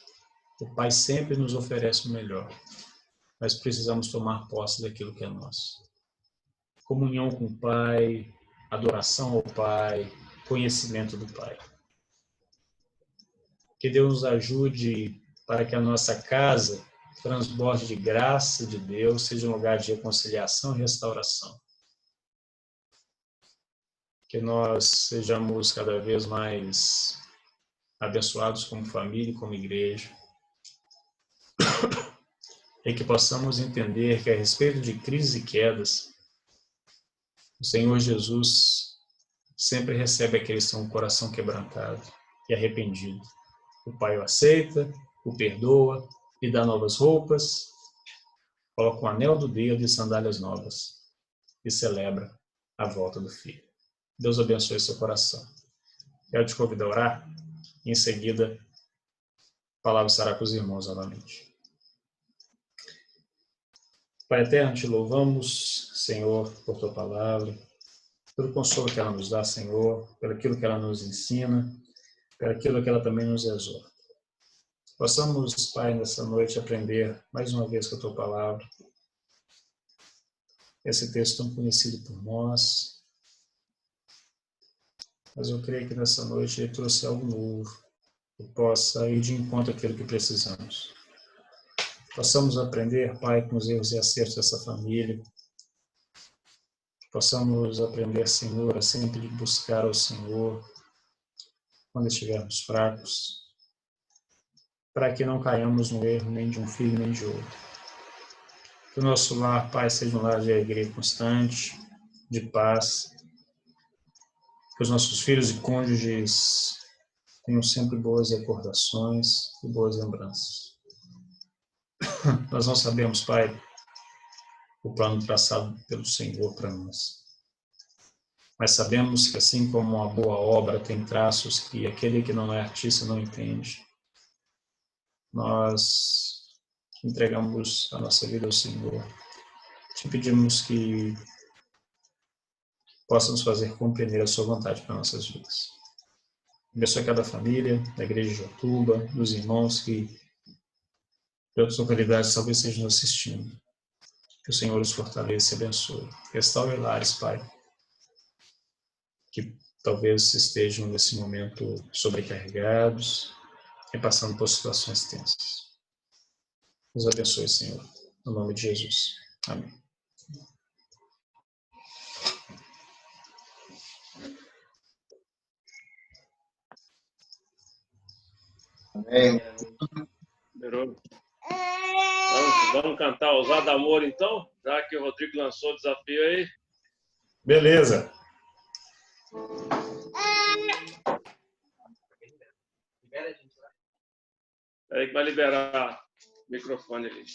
O Pai sempre nos oferece o melhor, mas precisamos tomar posse daquilo que é nosso. Comunhão com o Pai, adoração ao Pai, conhecimento do Pai. Que Deus nos ajude para que a nossa casa transborde de graça de Deus, seja um lugar de reconciliação e restauração. Que nós sejamos cada vez mais abençoados como família e como igreja. E que possamos entender que a respeito de crises e quedas, o Senhor Jesus sempre recebe aqueles que têm um coração quebrantado e arrependido. O Pai o aceita, o perdoa, lhe dá novas roupas, coloca um anel do dedo e sandálias novas e celebra a volta do Filho. Deus abençoe seu coração. Quero te convidar a orar e em seguida a palavra estará com os irmãos novamente. Pai eterno, te louvamos, Senhor, por tua palavra, pelo consolo que ela nos dá, Senhor, pelo aquilo que ela nos ensina, pelo aquilo que ela também nos exorta. Possamos, Pai, nessa noite aprender mais uma vez com a tua palavra, esse texto tão conhecido por nós, mas eu creio que nessa noite ele trouxe algo novo, que possa ir de encontro àquilo que precisamos. Possamos aprender, Pai, com os erros e acertos dessa família. Possamos aprender, Senhor, a sempre buscar ao Senhor quando estivermos fracos, para que não caiamos no erro nem de um filho nem de outro. Que o nosso lar, Pai, seja um lar de alegria constante, de paz. Que os nossos filhos e cônjuges tenham sempre boas recordações e boas lembranças. Nós não sabemos, Pai, o plano traçado pelo Senhor para nós. Mas sabemos que assim como uma boa obra tem traços que aquele que não é artista não entende, nós entregamos a nossa vida ao Senhor. Te pedimos que possa nos fazer compreender a sua vontade para nossas vidas. Abençoe cada família, da igreja de Jatuba, dos irmãos que de outras localidades talvez estejam nos assistindo. Que o Senhor os fortaleça e abençoe. Restaure lares, Pai, que talvez estejam nesse momento sobrecarregados e passando por situações tensas. Nos abençoe, Senhor, no nome de Jesus. Amém. Amém. Vamos cantar Ousado Amor, então? Já que o Rodrigo lançou o desafio aí. Beleza. Aí que vai liberar o microfone ali.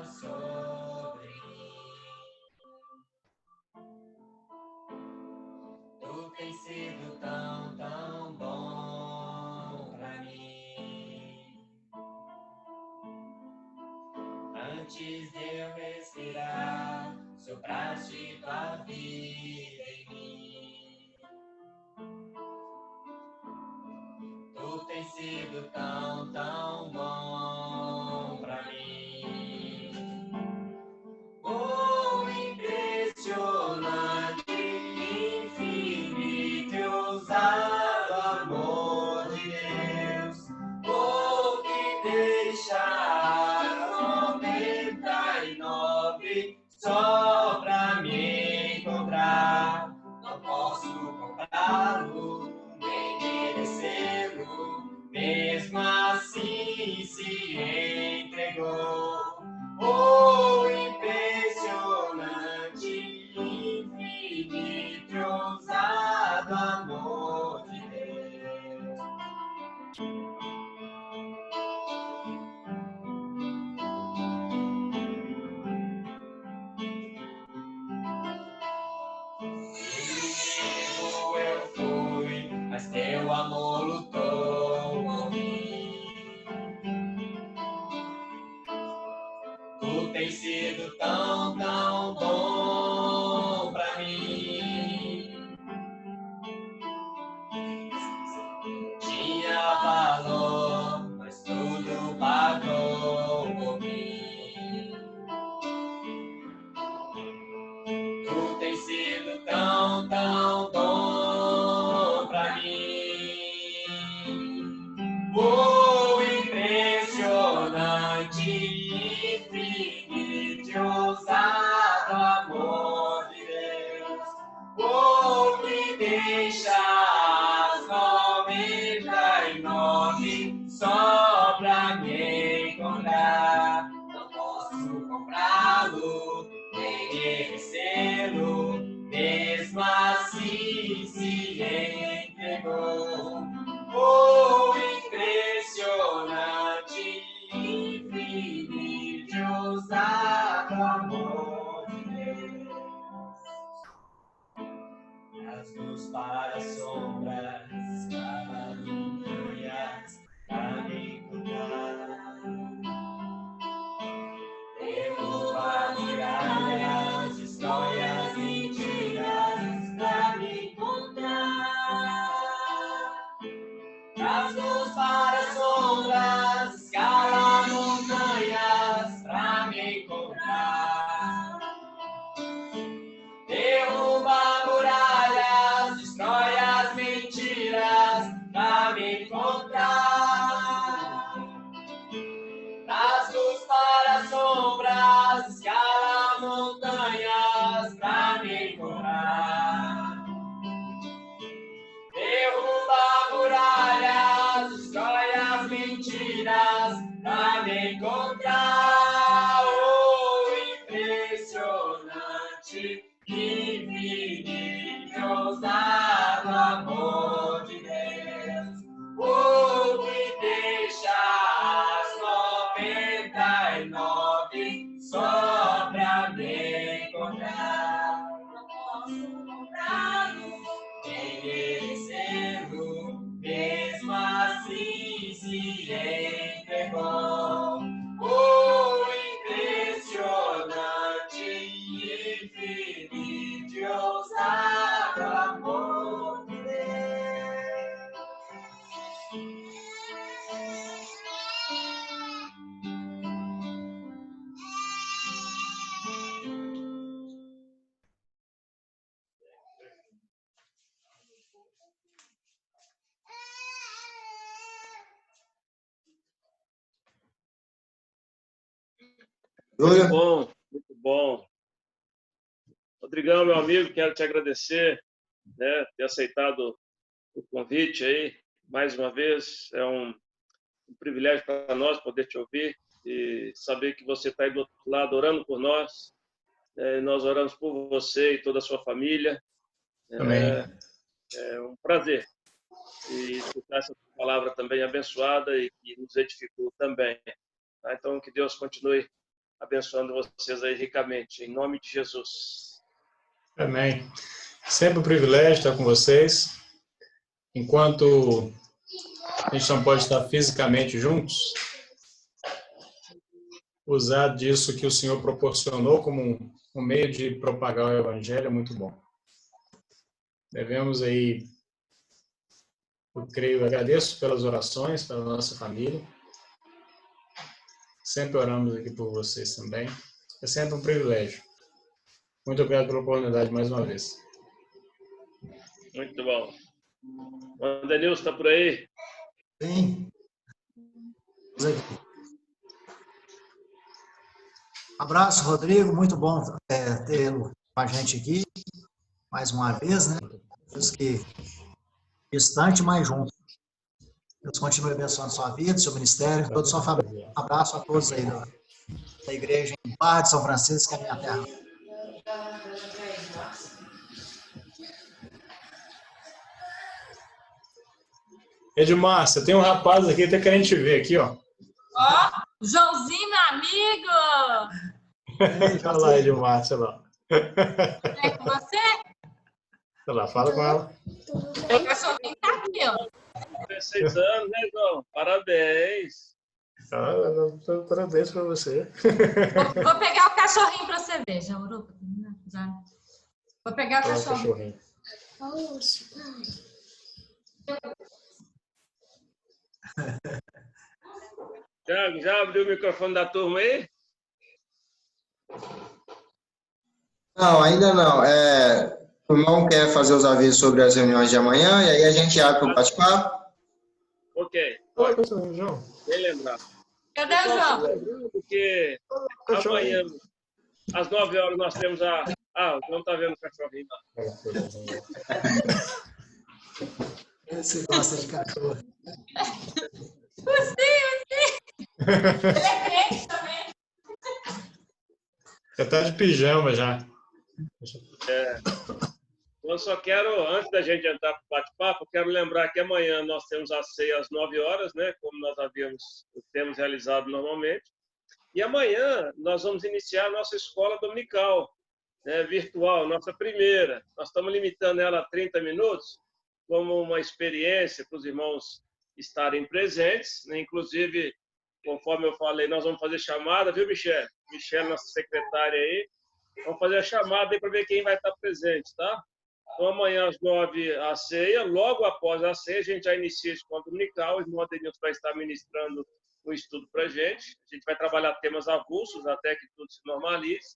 sobre mim. Tu tens sido tão, tão bom pra mim. Antes de eu respirar, sopraste tua vida em mim. Tu tens sido tão, tão bom pra mim. Oh, impressionante, infinito e ousado amor de Deus. Oh, que deixar 99 só pra me encontrar. Não posso comprá-lo, nem merecê-lo, mesmo assim se entregou. Oh, impressionante, infinito e ousado amor de Deus. Inimigo eu fui, mas teu amor lutou por mim. Tu tens sido tão, tão bom pra mim. Tinha valor, mas tudo pagou por mim. Tu tens sido tão, tão bom pra mim. Oh, impressionante, infinito e ousado amor de Deus. Oh, me deixas 99 só pra me encontrar. Não posso comprá-lo, nem merecê-lo, mesmo assim se entregou. Oh, impressionante, infinito e ousado amor de Deus. Das luz para as sombras, escala montanhas pra me encontrar. Derruba muralhas, destrói as mentiras pra me encontrar. Das luz para as sombras, escala montanhas pra me encontrar. Derruba muralhas, destrói as mentiras pra me encontrar. Das luz para as sombras, escala montanhas pra me encontrar. Derruba muralhas, destrói as mentiras pra me encontrar. Oh, impressionante, infinito e ousado amor de Deus. Oh, me deixas 99 só pra me encontrar. Não posso comprá-lo, nem merecê-lo, mesmo assim se entregou. Oh, impressionante, infinito e ousado amor de Deus. Júlio? Muito bom, muito bom. Rodrigão, meu amigo, quero te agradecer, né, ter aceitado o convite aí, mais uma vez. É um privilégio para nós poder te ouvir e saber que você está aí do outro lado orando por nós. Nós oramos por você e toda a sua família. Amém. É um prazer. E escutar essa palavra também abençoada e que nos edificou também. Tá? Então, que Deus continue abençoando vocês aí ricamente, em nome de Jesus. Amém. Sempre um privilégio estar com vocês. Enquanto a gente não pode estar fisicamente juntos, usar disso que o Senhor proporcionou como um meio de propagar o Evangelho é muito bom. Devemos aí, eu creio, agradeço pelas orações, pela nossa família. Sempre oramos aqui por vocês também. É sempre um privilégio. Muito obrigado pela oportunidade mais uma vez. Muito bom. O Andenilson está por aí? Sim. Abraço, Rodrigo. Muito bom tê-lo com a gente aqui, mais uma vez, né? Deus que distante, mas junto. Deus continue abençoando sua vida, seu ministério, toda a sua família. Um abraço a todos aí da igreja em Barra de São Francisco, que é a minha terra. Edmar, você tem um rapaz aqui que tá querendo te ver aqui, ó. Ó, Joãozinho, meu amigo! Olha lá, Edmar, sei lá. É com você? Sei lá, fala com ela. O cachorrinho tá aqui, ó. 16 anos, né, João? Parabéns. Parabéns pra você. Vou pegar o cachorrinho pra você ver. Já orou? Já. Vou pegar o cachorrinho. Tiago, já abriu o microfone da turma aí? Não, ainda não. O irmão quer fazer os avisos sobre as reuniões de amanhã e aí a gente abre para o bate-papo. Ok. Olha, João. Bem lembrado. Cadê o João? Porque amanhã, às 9 horas, nós temos a... Ah, o João está vendo o cachorrinho lá. Você gosta de cachorro. Sim. Ele é crente também. Você tá de pijama já. Eu só quero, antes da gente entrar para o bate-papo, quero lembrar que amanhã nós temos a ceia às 9 horas, né? Como nós temos realizado normalmente. E amanhã nós vamos iniciar a nossa escola dominical, né, virtual, nossa primeira. Nós estamos limitando ela a 30 minutos, como uma experiência para os irmãos estarem presentes, né? Inclusive, conforme eu falei, nós vamos fazer chamada, viu, Michele? Michele, nossa secretária aí. Vamos fazer a chamada aí para ver quem vai estar presente, tá? Então, amanhã às 9 a ceia, logo após a ceia, a gente já inicia a escola dominical, o irmão Adenilson vai estar ministrando o estudo para a gente vai trabalhar temas avulsos até que tudo se normalize.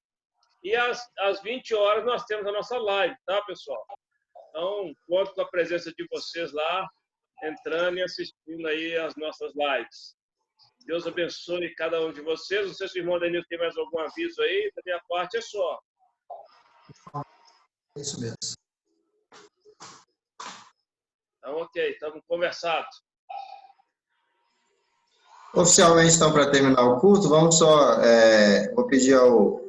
E às 20 horas nós temos a nossa live, tá, pessoal? Então, conto com a presença de vocês lá, entrando e assistindo aí as nossas lives. Deus abençoe cada um de vocês. Não sei se o irmão Adenilson tem mais algum aviso aí, da minha parte é só. É isso mesmo. Então, ok, estamos conversados. Oficialmente, então, para terminar o culto, vamos só... vou pedir ao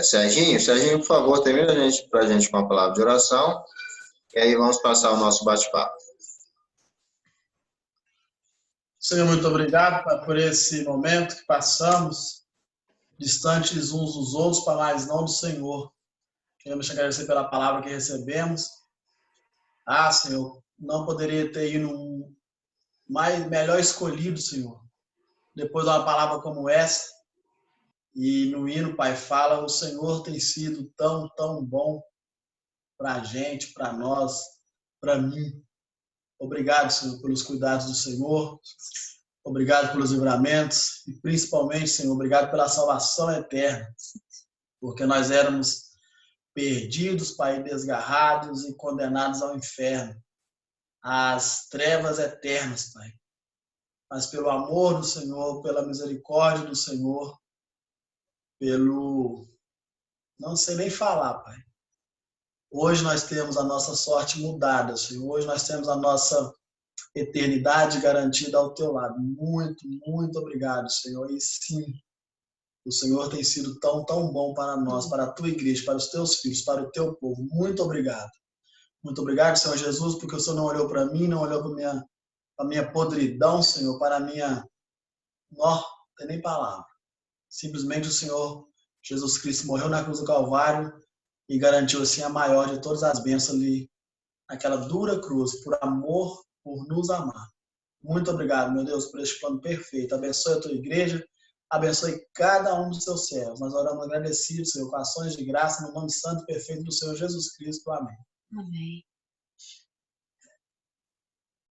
Serginho. Serginho, por favor, termina para a gente com a palavra de oração. E aí vamos passar o nosso bate-papo. Senhor, muito obrigado por esse momento que passamos, distantes uns dos outros, para mais não do Senhor. Queremos te agradecer pela palavra que recebemos. Senhor, não poderia ter ido melhor escolhido, Senhor. Depois de uma palavra como essa, e no hino, Pai, fala, o Senhor tem sido tão, tão bom para a gente, para nós, para mim. Obrigado, Senhor, pelos cuidados do Senhor. Obrigado pelos livramentos. E, principalmente, Senhor, obrigado pela salvação eterna. Porque nós éramos perdidos, Pai, desgarrados e condenados ao inferno. Às trevas eternas, Pai. Mas pelo amor do Senhor, pela misericórdia do Senhor, não sei nem falar, Pai. Hoje nós temos a nossa sorte mudada, Senhor. Hoje nós temos a nossa eternidade garantida ao Teu lado. Muito, muito obrigado, Senhor. E sim, o Senhor tem sido tão, tão bom para nós, para a Tua igreja, para os Teus filhos, para o Teu povo. Muito obrigado. Muito obrigado, Senhor Jesus, porque o Senhor não olhou para mim, não olhou para a minha podridão, Senhor, para a minha... Não tem nem palavra. Simplesmente o Senhor Jesus Cristo morreu na cruz do Calvário e garantiu assim a maior de todas as bênçãos ali, naquela dura cruz, por amor, por nos amar. Muito obrigado, meu Deus, por este plano perfeito. Abençoe a tua igreja, abençoe cada um dos seus servos. Nós oramos agradecidos, Senhor, com ações de graça, no nome santo e perfeito do Senhor Jesus Cristo. Amém. Amém.